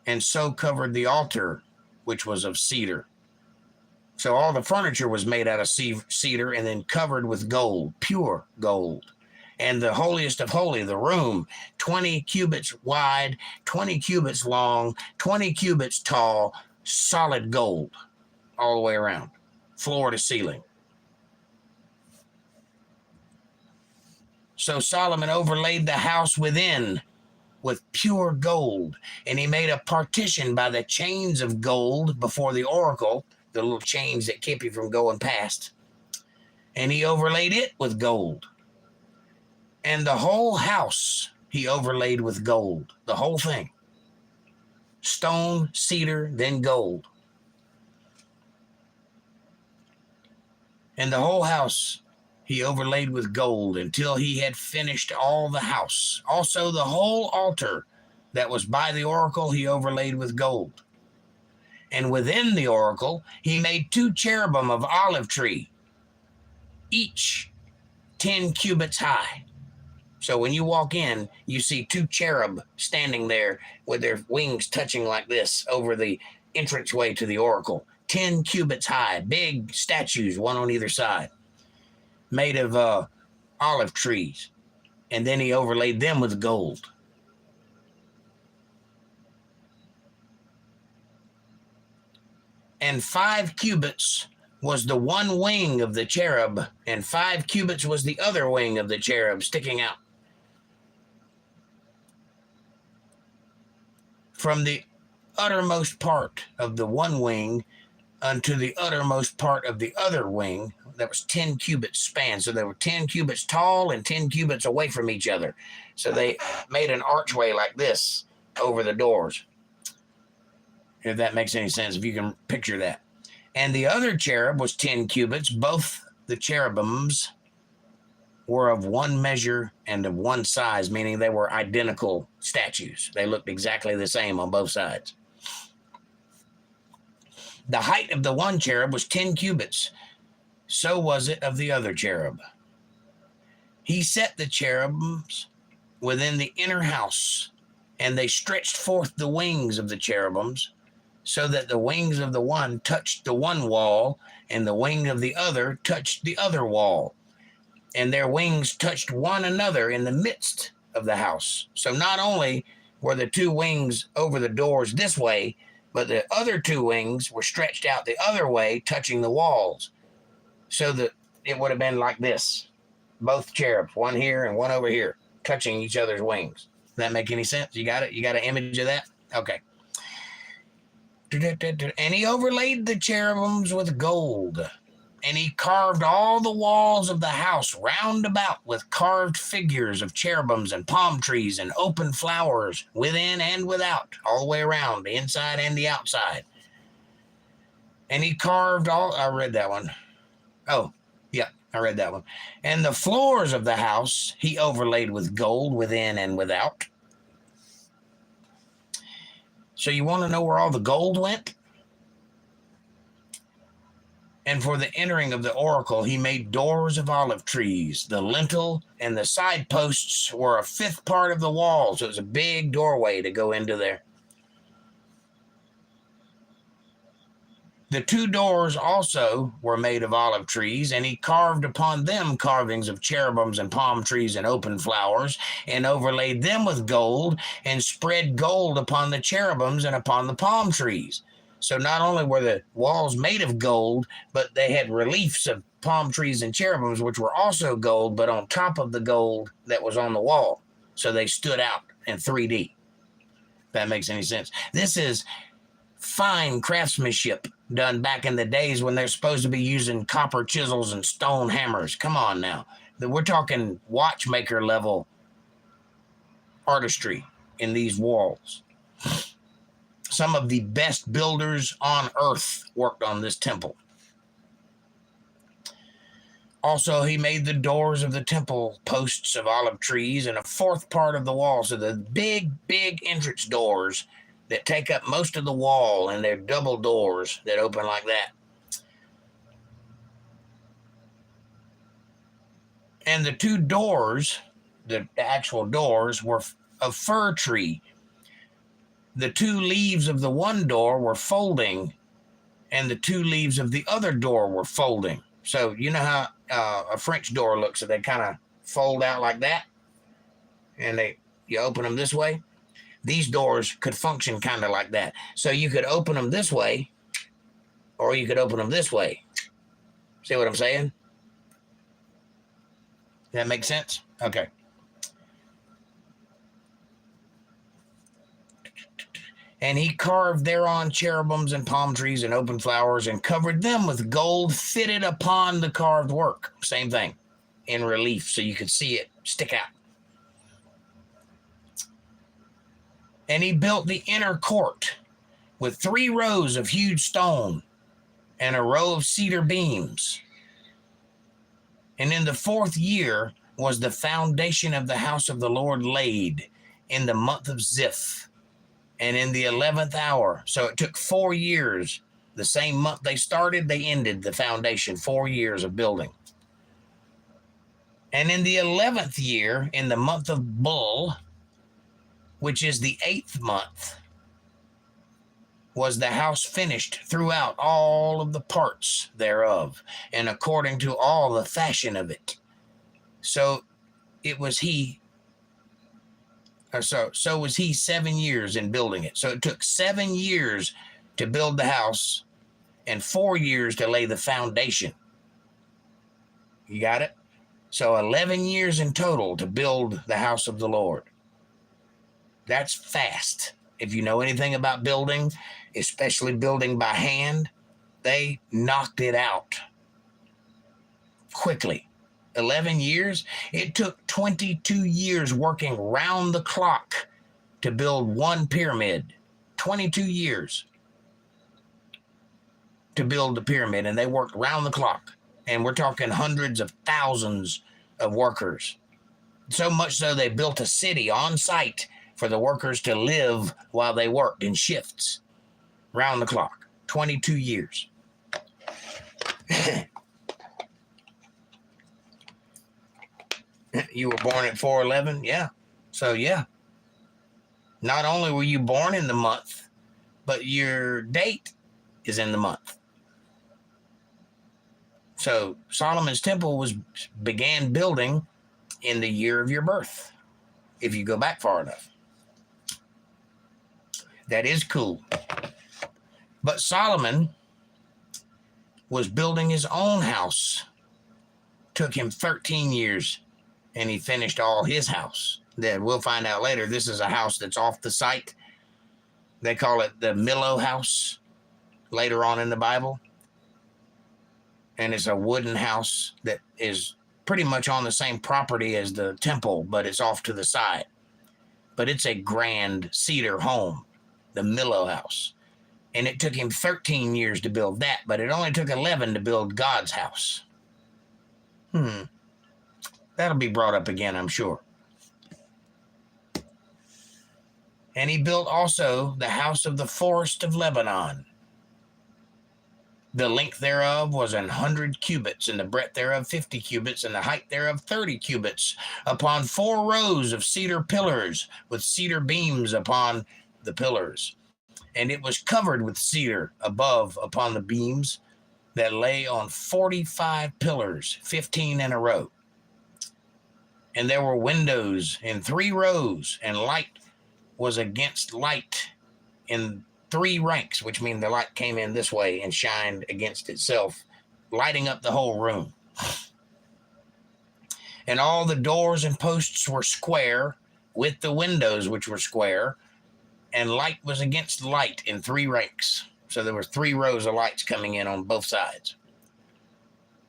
and so covered the altar, which was of cedar. So all the furniture was made out of cedar and then covered with gold, pure gold. And the holiest of holy, the room, 20 cubits wide, 20 cubits long, 20 cubits tall, solid gold all the way around, floor to ceiling. So Solomon overlaid the house within with pure gold, and he made a partition by the chains of gold before the oracle, the little chains that keep you from going past, and he overlaid it with gold. And the whole house he overlaid with gold, the whole thing. Stone, cedar, then gold. And the whole house he overlaid with gold until he had finished all the house. Also the whole altar that was by the oracle he overlaid with gold. And within the oracle he made 2 cherubim of olive tree, each 10 cubits high. So when you walk in, you see 2 cherub standing there with their wings touching like this over the entranceway to the oracle. 10 cubits high, big statues, one on either side, made of olive trees. and then he overlaid them with gold. And 5 cubits was the one wing of the cherub, and 5 cubits was the other wing of the cherub sticking out. From the uttermost part of the one wing unto the uttermost part of the other wing, that was 10 cubits span. So they were 10 cubits tall and 10 cubits away from each other. So they made an archway like this over the doors. If that makes any sense, if you can picture that. And the other cherub was 10 cubits. Both the cherubims were of one measure and of one size, meaning they were identical statues. They looked exactly the same on both sides. The height of the one cherub was 10 cubits. So was it of the other cherub. He set the cherubims within the inner house, and they stretched forth the wings of the cherubims, so that the wings of the one touched the one wall, and the wing of the other touched the other wall. And their wings touched one another in the midst of the house. So not only were the 2 wings over the doors this way, but the other 2 wings were stretched out the other way, touching the walls. So that it would have been like this. Both cherubs, one here and one over here, touching each other's wings. Does that make any sense? You got it? You got an image of that? Okay. And he overlaid the cherubims with gold. And he carved all the walls of the house round about with carved figures of cherubims and palm trees and open flowers within and without, all the way around, the inside and the outside. And he carved all, I read that one. Oh, yeah, I read that one. And the floors of the house he overlaid with gold within and without. So you want to know where all the gold went? And for the entering of the oracle, he made doors of olive trees. The lintel and the side posts were a 5th part of the wall. So it was a big doorway to go into there. The 2 doors also were made of olive trees, and he carved upon them carvings of cherubims and palm trees and open flowers, and overlaid them with gold, and spread gold upon the cherubims and upon the palm trees. So not only were the walls made of gold, but they had reliefs of palm trees and cherubims, which were also gold, but on top of the gold that was on the wall. So they stood out in 3D. If that makes any sense. This is fine craftsmanship done back in the days when they're supposed to be using copper chisels and stone hammers. Come on now. We're talking watchmaker level artistry in these walls. Some of the best builders on earth worked on this temple. Also, he made the doors of the temple posts of olive trees and a 4th part of the wall. So the big entrance doors that take up most of the wall, and they're double doors that open like that. And the 2 doors, the actual doors, were of fir tree. The 2 leaves of the one door were folding, and the 2 leaves of the other door were folding. So you know how a French door looks, so they kind of fold out like that, and you open them this way. These doors could function kind of like that. So you could open them this way, or you could open them this way. See what I'm saying? Does that make sense? Okay. And he carved thereon cherubims and palm trees and open flowers, and covered them with gold fitted upon the carved work. Same thing, in relief, so you could see it stick out. And he built the inner court with 3 rows of huge stone and a row of cedar beams. And in the 4th year was the foundation of the house of the Lord laid, in the month of Ziph, and in the 11th hour. So it took 4 years. The same month they started, they ended the foundation. 4 years of building. And in the 11th year, in the month of Bull, which is the 8th month, was the house finished throughout all of the parts thereof, and according to all the fashion of it. So it was he, so was he 7 years in building it. So it took 7 years to build the house and 4 years to lay the foundation. You got it? So 11 years in total to build the house of the Lord. That's fast. If you know anything about building, especially building by hand, they knocked it out quickly. 11 years? It took 22 years working round the clock to build one pyramid. 22 years to build the pyramid, and they worked round the clock. And we're talking hundreds of thousands of workers. So much so they built a city on site for the workers to live while they worked in shifts. Round the clock. 22 years. You were born at 4/11? Yeah. So, yeah. Not only were you born in the month, but your date is in the month. So Solomon's temple began building in the year of your birth, if you go back far enough. That is cool. But Solomon was building his own house. Took him 13 years, and he finished all his house. Then we'll find out later, this is a house that's off the site. They call it the Millo house later on in the Bible. And it's a wooden house that is pretty much on the same property as the temple, but it's off to the side. But it's a grand cedar home, the Millo house. And it took him 13 years to build that, but it only took 11 to build God's house. That'll be brought up again, I'm sure. And he built also the house of the forest of Lebanon. The length thereof was 100 cubits, and the breadth thereof 50 cubits, and the height thereof 30 cubits, upon 4 rows of cedar pillars, with cedar beams upon the pillars. And it was covered with cedar above upon the beams that lay on 45 pillars, 15 in a row. And there were windows in 3 rows, and light was against light in 3 ranks, which means the light came in this way and shined against itself, lighting up the whole room. And all the doors and posts were square, with the windows which were square, and light was against light in 3 ranks. So there were 3 rows of lights coming in on both sides.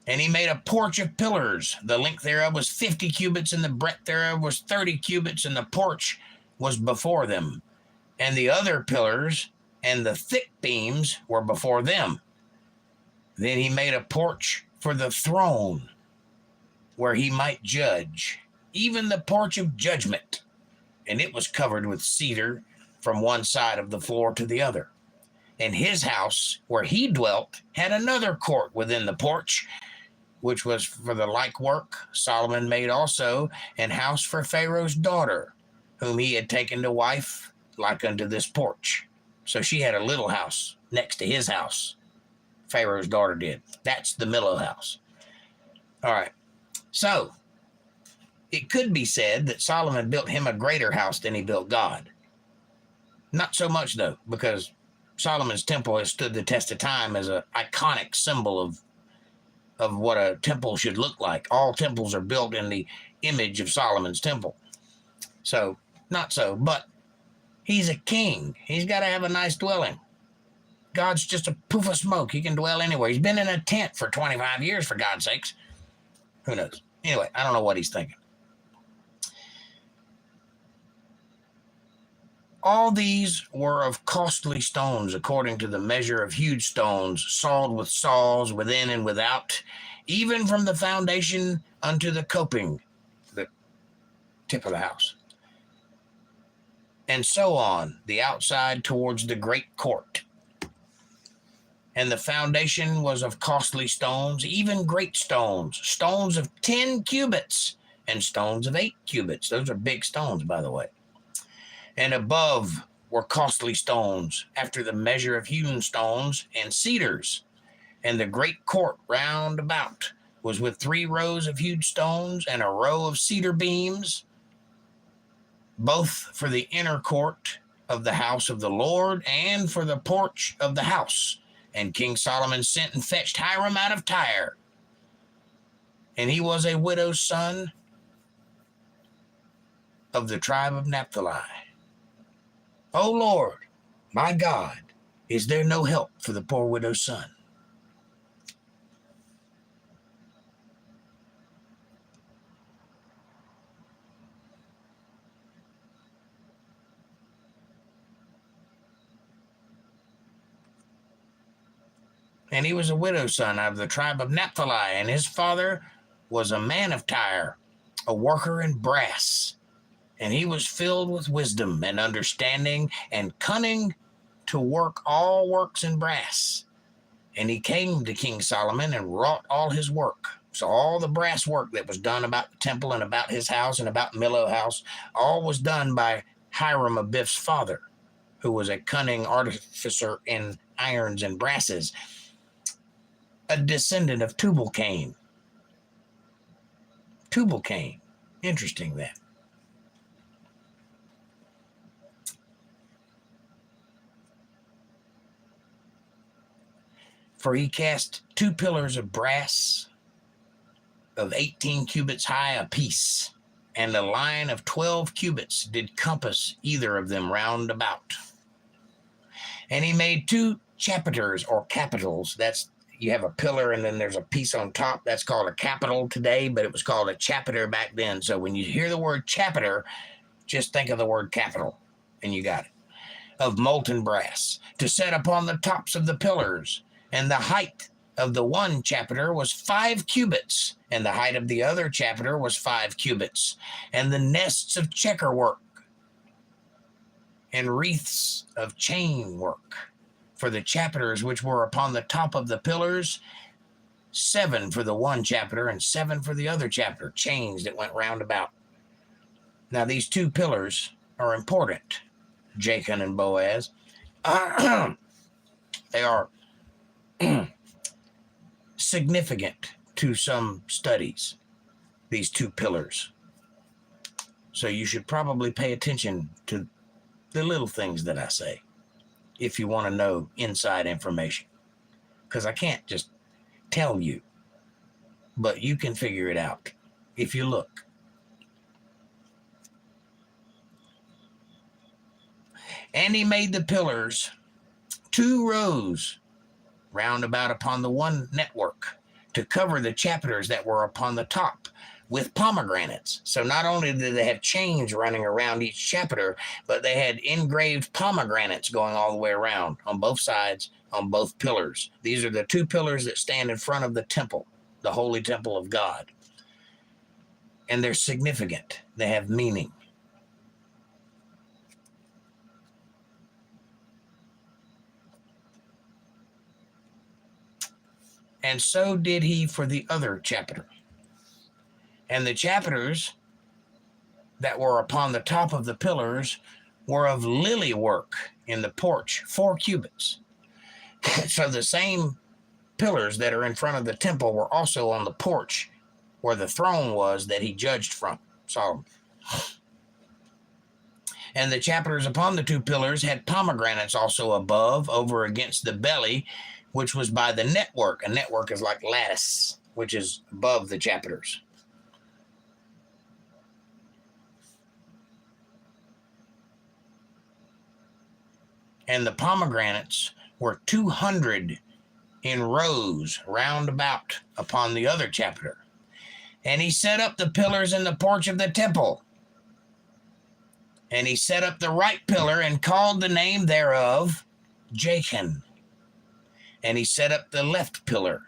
And he made a porch of pillars. The length thereof was 50 cubits, and the breadth thereof was 30 cubits, and the porch was before them. And the other pillars and the thick beams were before them. Then he made a porch for the throne, where he might judge, even the porch of judgment. And it was covered with cedar from one side of the floor to the other. And his house, where he dwelt, had another court within the porch, which was for the like work. Solomon made also an house for Pharaoh's daughter, whom he had taken to wife, like unto this porch. So she had a little house next to his house. Pharaoh's daughter did. That's the Millo house. All right. So it could be said that Solomon built him a greater house than he built God. Not so much, though, because Solomon's temple has stood the test of time as an iconic symbol of what a temple should look like. All temples are built in the image of Solomon's temple. So, not so, but he's a king. He's got to have a nice dwelling. God's just a poof of smoke. He can dwell anywhere. He's been in a tent for 25 years, for God's sakes. Who knows? Anyway, I don't know what he's thinking. All these were of costly stones, according to the measure of huge stones, sawed with saws within and without, even from the foundation unto the coping, the tip of the house. And so on, the outside towards the great court. And the foundation was of costly stones, even great stones, stones of 10 cubits, and stones of 8 cubits. Those are big stones, by the way. And above were costly stones, after the measure of hewn stones and cedars, and the great court round about was with 3 rows of huge stones and a row of cedar beams, both for the inner court of the house of the Lord and for the porch of the house. And King Solomon sent and fetched Hiram out of Tyre. And he was a widow's son of the tribe of Naphtali. O Lord, my God, is there no help for the poor widow's son? And he was a widow's son out of the tribe of Naphtali, and his father was a man of Tyre, a worker in brass. And he was filled with wisdom and understanding and cunning to work all works in brass. And he came to King Solomon and wrought all his work. So all the brass work that was done about the temple and about his house and about Millo's house, all was done by Hiram Abiph's father, who was a cunning artificer in irons and brasses, a descendant of Tubal-Cain. Tubal-Cain. Interesting that. For he cast 2 pillars of brass of 18 cubits high apiece, and a line of 12 cubits did compass either of them round about. And he made 2 chapiters or capitals. That's, you have a pillar and then there's a piece on top. That's called a capital today, but it was called a chapiter back then. So when you hear the word chapiter, just think of the word capital, and you got it. Of molten brass, to set upon the tops of the pillars. And the height of the one chapiter was 5 cubits, and the height of the other chapiter was 5 cubits. And the nests of checker work and wreaths of chain work for the chapiters which were upon the top of the pillars, 7 for the one chapiter and 7 for the other chapiter, chains that went round about. Now these 2 pillars are important, Jachin and Boaz. They are significant to some studies, these 2 pillars. So you should probably pay attention to the little things that I say if you want to know inside information, because I can't just tell you, but you can figure it out if you look. And he made the pillars 2 rows round about upon the one network, to cover the chapiters that were upon the top with pomegranates. So not only did they have chains running around each chapiter, but they had engraved pomegranates going all the way around on both sides, on both pillars. These are the 2 pillars that stand in front of the temple, the holy temple of God. And they're significant. They have meaning. And so did he for the other chapiter. And the chapiters that were upon the top of the pillars were of lily work in the porch, 4 cubits. So the same pillars that are in front of the temple were also on the porch where the throne was that he judged from, Solomon. And the chapiters upon the 2 pillars had pomegranates also above, over against the belly, which was by the network. A network is like lattice, which is above the chapiters. And the pomegranates were 200 in rows round about upon the other chapiter. And he set up the pillars in the porch of the temple. And he set up the right pillar and called the name thereof Jachin. And he set up the left pillar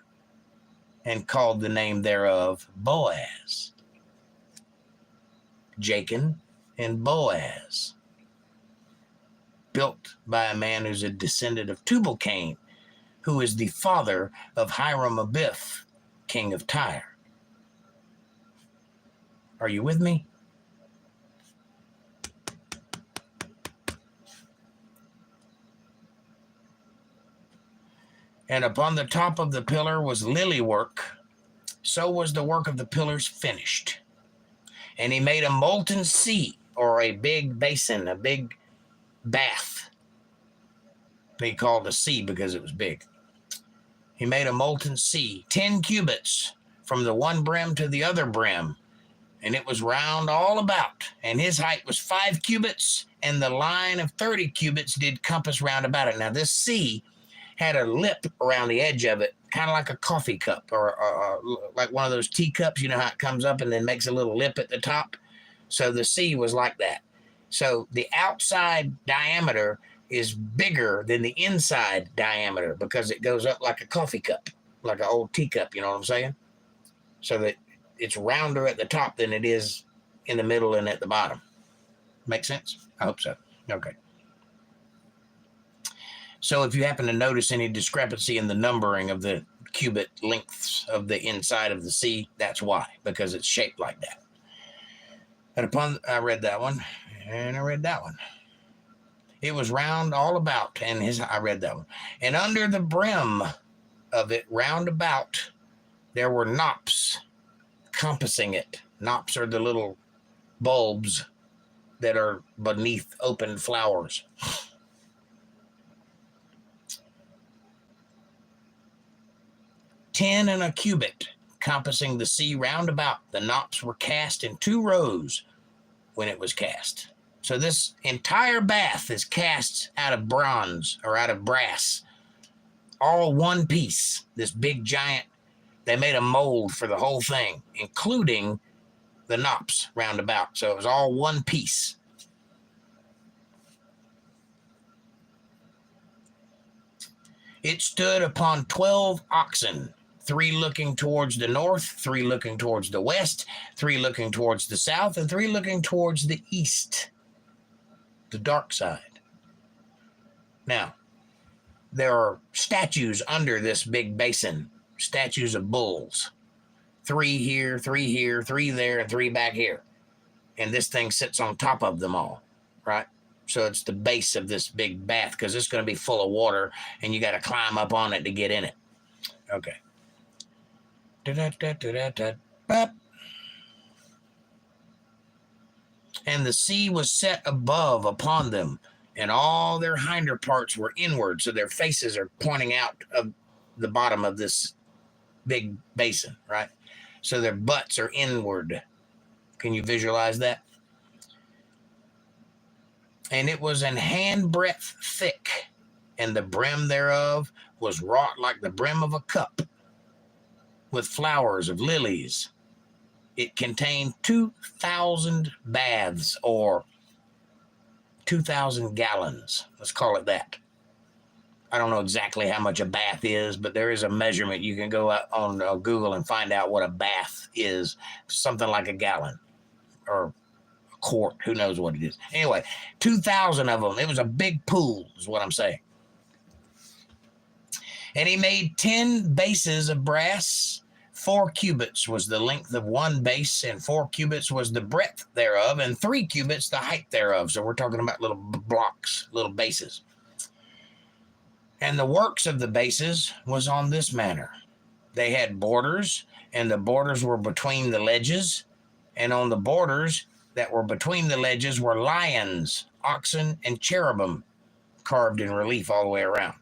and called the name thereof Boaz. Jachin and Boaz. Built by a man who's a descendant of Tubal-Cain, who is the father of Hiram Abiph, king of Tyre. Are you with me? And upon the top of the pillar was lily work, so was the work of the pillars finished. And he made a molten sea, or a big basin, a big bath. They called it a sea because it was big. He made a molten sea, 10 cubits from the one brim to the other brim, and it was round all about, and his height was 5 cubits, and the line of 30 cubits did compass round about it. Now this sea had a lip around the edge of it, kind of like a coffee cup, or like one of those teacups, you know how it comes up and then makes a little lip at the top? So the sea was like that. So the outside diameter is bigger than the inside diameter because it goes up like a coffee cup, like an old teacup, you know what I'm saying? So that it's rounder at the top than it is in the middle and at the bottom. Make sense? I hope so. Okay. So if you happen to notice any discrepancy in the numbering of the cubit lengths of the inside of the sea, that's why, because it's shaped like that. And I read that one, and I read that one. It was round all about, and I read that one. And under the brim of it, round about, there were knops compassing it. Knops are the little bulbs that are beneath open flowers. "10 and a cubit, compassing the sea round about. The knops were cast in 2 rows when it was cast." So this entire bath is cast out of bronze or out of brass, all one piece. This big giant, they made a mold for the whole thing, including the knops round about. So it was all one piece. "It stood upon 12 oxen, 3 looking towards the north, 3 looking towards the west, 3 looking towards the south, and 3 looking towards the east, the dark side." Now, there are statues under this big basin, statues of bulls. 3 here, 3 here, 3 there, and 3 back here. And this thing sits on top of them all, right? So it's the base of this big bath because it's going to be full of water and you got to climb up on it to get in it. Okay. "And the sea was set above upon them, and all their hinder parts were inward." So their faces are pointing out of the bottom of this big basin, right? So their butts are inward. Can you visualize that? "And it was an handbreadth thick, and the brim thereof was wrought like the brim of a cup, with flowers of lilies. It contained 2,000 baths, or 2,000 gallons. Let's call it that. I don't know exactly how much a bath is, but there is a measurement. You can go out on Google and find out what a bath is. Something like a gallon or a quart. Who knows what it is. Anyway, 2,000 of them. It was a big pool is what I'm saying. "And he made 10 bases of brass. 4 cubits was the length of one base, and 4 cubits was the breadth thereof, and 3 cubits the height thereof." So we're talking about little blocks, little bases. "And the works of the bases was on this manner. They had borders, and the borders were between the ledges, and on the borders that were between the ledges were lions, oxen, and cherubim carved in relief all the way around.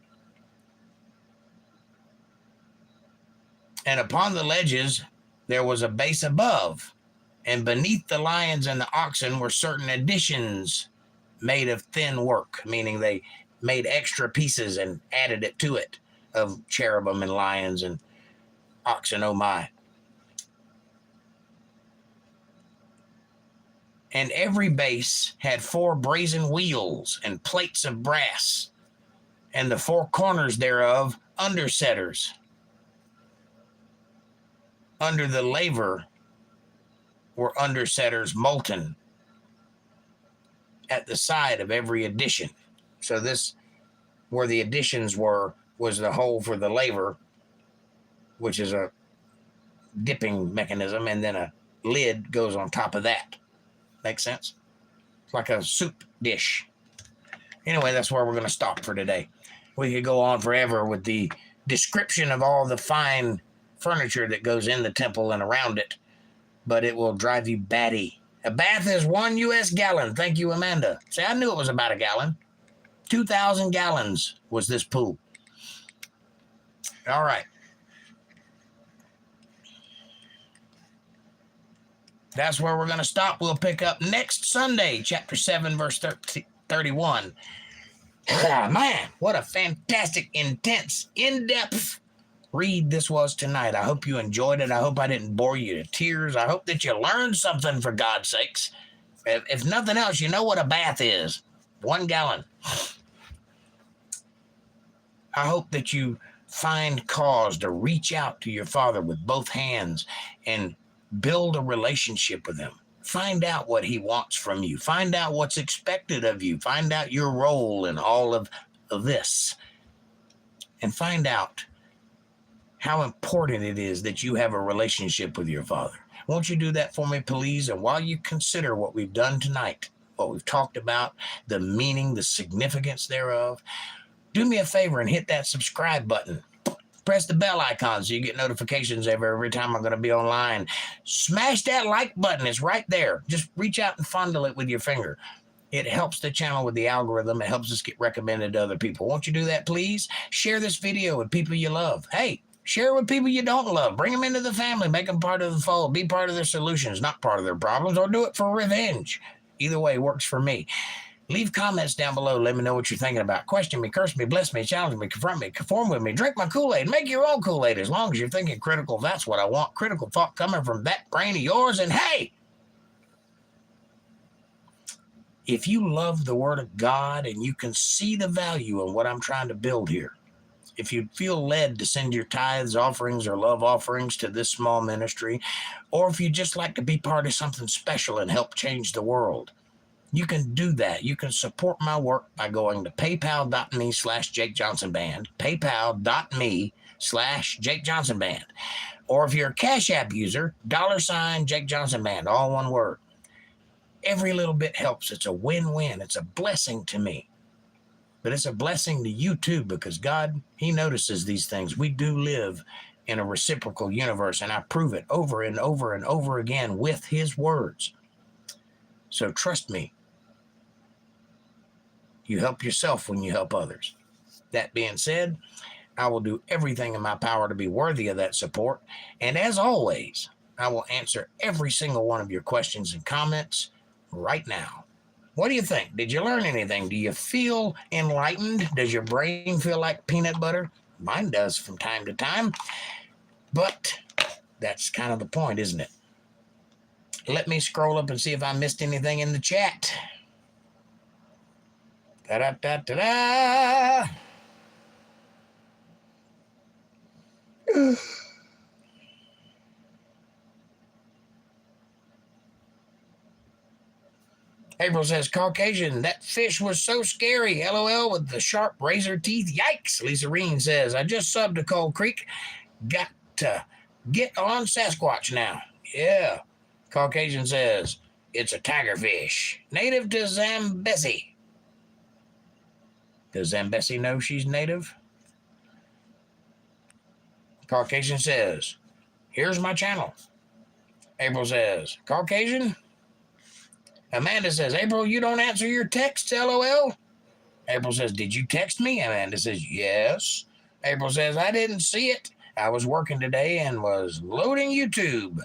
And upon the ledges there was a base above, and beneath the lions and the oxen were certain additions made of thin work," meaning they made extra pieces and added it to it of cherubim and lions and oxen, oh my. "And every base had 4 brazen wheels and plates of brass, and the 4 corners thereof undersetters. Under the laver were undersetters molten at the side of every addition." So this, where the additions were, was the hole for the laver, which is a dipping mechanism, and then a lid goes on top of that. Make sense? It's like a soup dish. Anyway, that's where we're going to stop for today. We could go on forever with the description of all the fine furniture that goes in the temple and around it, but it will drive you batty. A bath is 1 U.S. gallon. Thank you, Amanda. See, I knew it was about a gallon. 2,000 gallons was this pool. All right. That's where we're going to stop. We'll pick up next Sunday, chapter 7, verse 31. Man, what a fantastic, intense, in-depth read this was tonight. I hope you enjoyed it. I hope I didn't bore you to tears. I hope that you learned something, for God's sakes. If nothing else, you know what a bath is. 1 gallon. I hope that you find cause to reach out to your Father with both hands and build a relationship with him. Find out what he wants from you. Find out what's expected of you. Find out your role in all of this. And find out how important it is that you have a relationship with your Father. Won't you do that for me, please? And while you consider what we've done tonight, what we've talked about, the meaning, the significance thereof, do me a favor and hit that subscribe button. Press the bell icon so you get notifications every time I'm going to be online. Smash that like button. It's right there. Just reach out and fondle it with your finger. It helps the channel with the algorithm. It helps us get recommended to other people. Won't you do that, please? Share this video with people you love. Hey, share it with people you don't love. Bring them into the family. Make them part of the fold. Be part of their solutions, not part of their problems, or do it for revenge. Either way works for me. Leave comments down below. Let me know what you're thinking about. Question me, curse me, bless me, challenge me, confront me, conform with me, drink my Kool-Aid, make your own Kool-Aid. As long as you're thinking critical, that's what I want. Critical thought coming from that brain of yours. And hey, if you love the Word of God and you can see the value in what I'm trying to build here, if you feel led to send your tithes, offerings, or love offerings to this small ministry, or if you just like to be part of something special and help change the world, you can do that. You can support my work by going to paypal.me/JakeJohnsonBand, paypal.me/JakeJohnsonBand. Or if you're a Cash App user, $JakeJohnsonBand, all one word. Every little bit helps. It's a win-win. It's a blessing to me. But it's a blessing to you too, because God, he notices these things. We do live in a reciprocal universe, and I prove it over and over and over again with his words. So trust me. You help yourself when you help others. That being said, I will do everything in my power to be worthy of that support. And as always, I will answer every single one of your questions and comments right now. What do you think? Did you learn anything? Do you feel enlightened? Does your brain feel like peanut butter? Mine does from time to time. But that's kind of the point, isn't it? Let me scroll up and see if I missed anything in the chat. Da-da-da-da-da. April says, Caucasian, that fish was so scary. LOL with the sharp razor teeth. Yikes. Lisa Reen says, I just subbed to Cold Creek. Got to get on Sasquatch now. Yeah. Caucasian says, it's a tigerfish. Native to Zambesi. Does Zambesi know she's native? Caucasian says, here's my channel. April says, Caucasian? Amanda says, April, you don't answer your texts, LOL. April says, did you text me? Amanda says, yes. April says, I didn't see it. I was working today and was loading YouTube.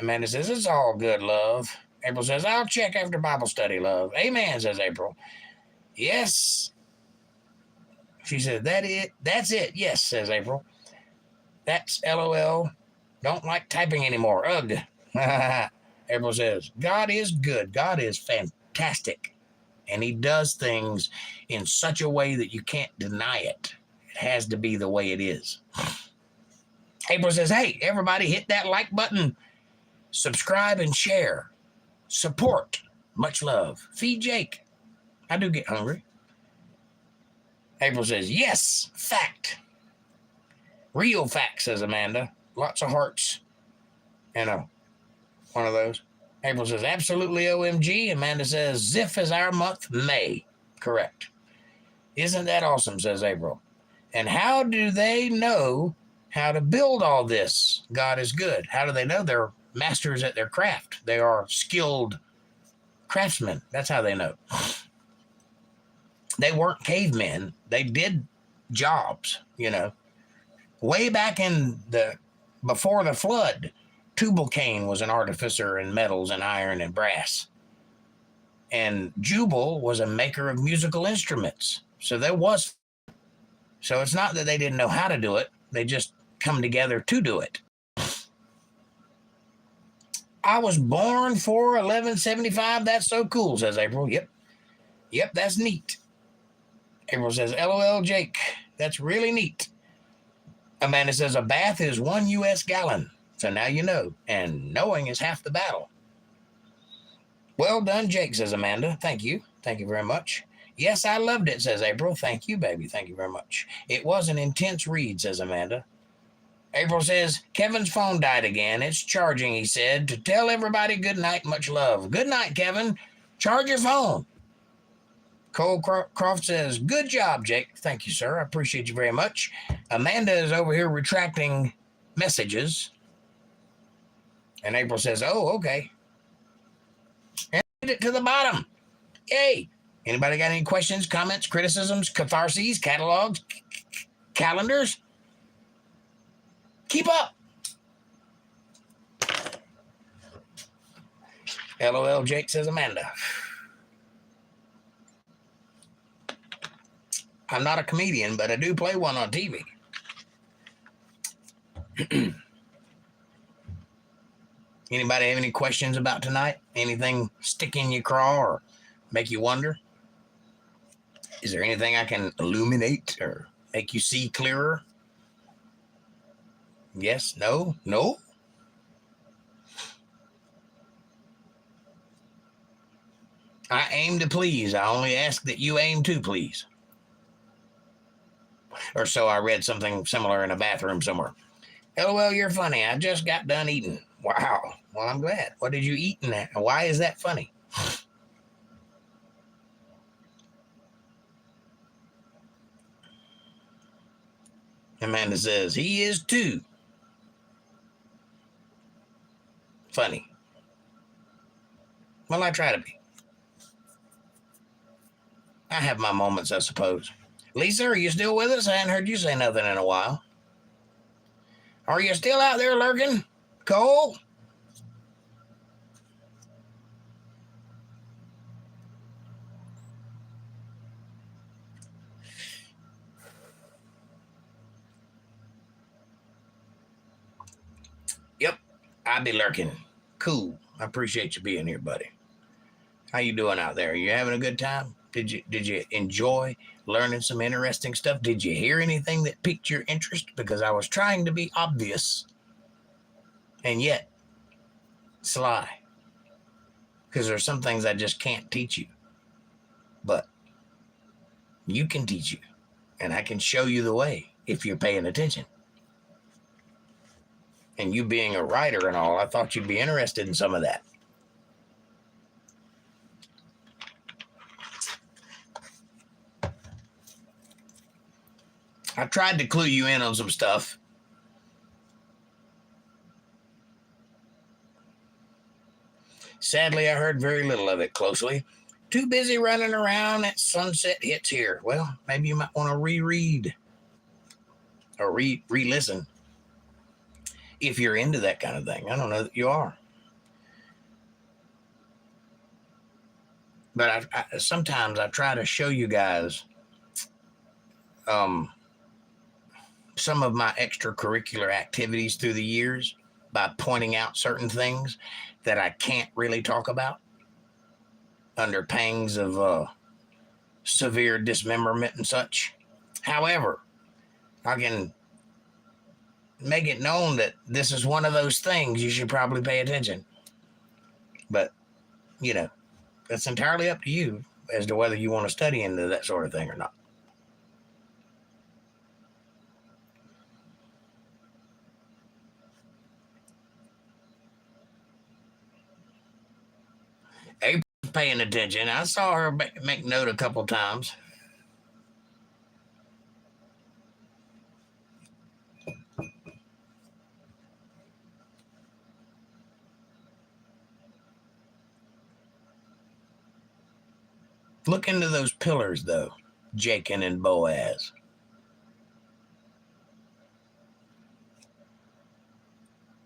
Amanda says, it's all good, love. April says, I'll check after Bible study, love. Amen, says April. Yes. She said, that's it. Yes, says April. That's LOL. Don't like typing anymore. Ugh. April says, God is good. God is fantastic. And he does things in such a way that you can't deny it. It has to be the way it is. April says, hey, everybody hit that like button. Subscribe and share. Support. Much love. Feed Jake. I do get hungry. April says, yes, fact. Real fact, says Amanda. Lots of hearts. One of those. April says, absolutely OMG. Amanda says, Ziff is our month, May. Correct. Isn't that awesome, says April. And how do they know how to build all this. God is good. How do they know? They're masters at their craft. They are skilled craftsmen. That's how they know. They weren't cavemen. They did jobs, Way back before the flood, Tubal-Cain was an artificer in metals and iron and brass. And Jubal was a maker of musical instruments. So it's not that they didn't know how to do it. They just come together to do it. I was born for 1175. That's so cool, says April. Yep, that's neat. April says, LOL, Jake. That's really neat. Amanda says, a bath is 1 U.S. gallon. So now you know. And knowing is half the battle. Well done, Jake, says Amanda. Thank you. Thank you very much. Yes, I loved it, says April. Thank you, baby. Thank you very much. It was an intense read, says Amanda. April says, Kevin's phone died again. It's charging, he said. To tell everybody good night, much love. Good night, Kevin. Charge your phone. Cole Croft says, good job, Jake. Thank you, sir. I appreciate you very much. Amanda is over here retracting messages. And April says, oh, okay. And it to the bottom. Yay. Anybody got any questions, comments, criticisms, catharses, catalogs, calendars? Keep up. LOL, Jake, says Amanda. I'm not a comedian, but I do play one on TV. Anybody have any questions about tonight? Anything stick in your craw or make you wonder? Is there anything I can illuminate or make you see clearer? Yes, no, no? I aim to please. I only ask that you aim to please. Or so I read something similar in a bathroom somewhere. LOL, you're funny. I just got done eating. Wow. Well, I'm glad. What did you eat in that? Why is that funny? Amanda says, he is too. Funny. Well, I try to be. I have my moments, I suppose. Lisa, are you still with us? I hadn't heard you say nothing in a while. Are you still out there lurking? Cole? Yep, I be lurking. Cool. I appreciate you being here, buddy. How you doing out there? You having a good time? Did you enjoy learning some interesting stuff? Did you hear anything that piqued your interest? Because I was trying to be obvious and yet sly. Because there's some things I just can't teach you. But you can teach you. And I can show you the way if you're paying attention. And you being a writer and all, I thought you'd be interested in some of that. I tried to clue you in on some stuff. Sadly, I heard very little of it closely. Too busy running around at sunset hits here. Well, maybe you might want to reread or re-listen if you're into that kind of thing. I don't know that you are. But sometimes I try to show you guys some of my extracurricular activities through the years by pointing out certain things that I can't really talk about under pangs of severe dismemberment and such. However, I can make it known that this is one of those things you should probably pay attention. But, that's entirely up to you as to whether you want to study into that sort of thing or not. April's paying attention. I saw her make note a couple times. Look into those pillars, though, Jachin and Boaz.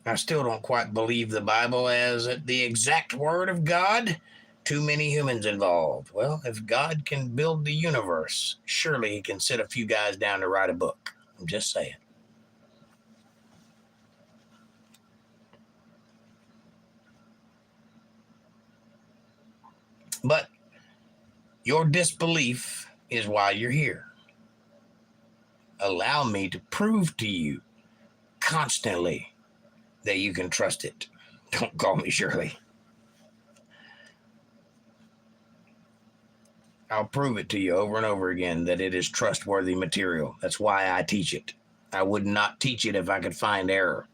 I still don't quite believe the Bible as the exact word of God. Too many humans involved. Well, if God can build the universe, surely he can sit a few guys down to write a book. I'm just saying. But your disbelief is why you're here. Allow me to prove to you constantly that you can trust it. Don't call me Shirley. I'll prove it to you over and over again that it is trustworthy material. That's why I teach it. I would not teach it if I could find error.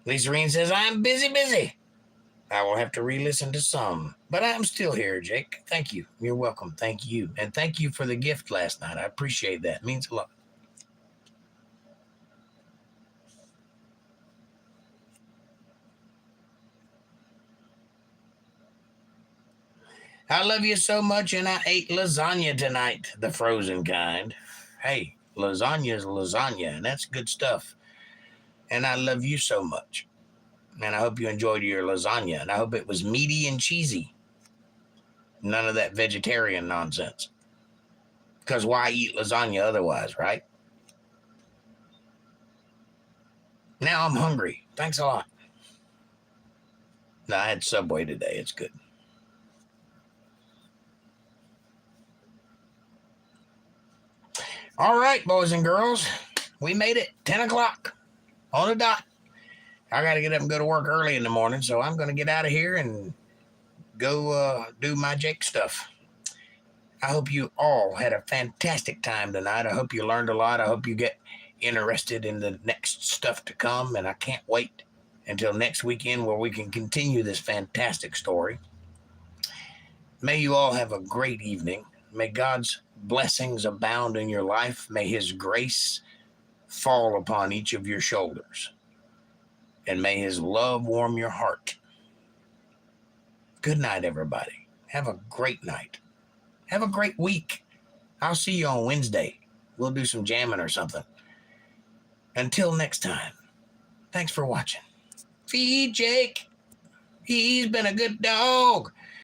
Lisa Reen says, I'm busy. I will have to re-listen to some, but I'm still here, Jake. Thank you. You're welcome. Thank you. And thank you for the gift last night. I appreciate that. It means a lot. I love you so much, and I ate lasagna tonight, the frozen kind. Hey, lasagna is lasagna, and that's good stuff. And I love you so much. And I hope you enjoyed your lasagna, and I hope it was meaty and cheesy. None of that vegetarian nonsense. Because why eat lasagna otherwise, right? Now I'm hungry. Thanks a lot. No, I had Subway today. It's good. All right, boys and girls. We made it. 10 o'clock on the dot. I got to get up and go to work early in the morning, so I'm going to get out of here and go do my Jake stuff. I hope you all had a fantastic time tonight. I hope you learned a lot. I hope you get interested in the next stuff to come, and I can't wait until next weekend where we can continue this fantastic story. May you all have a great evening. May God's blessings abound in your life. May his grace fall upon each of your shoulders. And may his love warm your heart. Good night, everybody. Have a great night. Have a great week. I'll see you on Wednesday. We'll do some jamming or something. Until next time, thanks for watching. Feed Jake. He's been a good dog.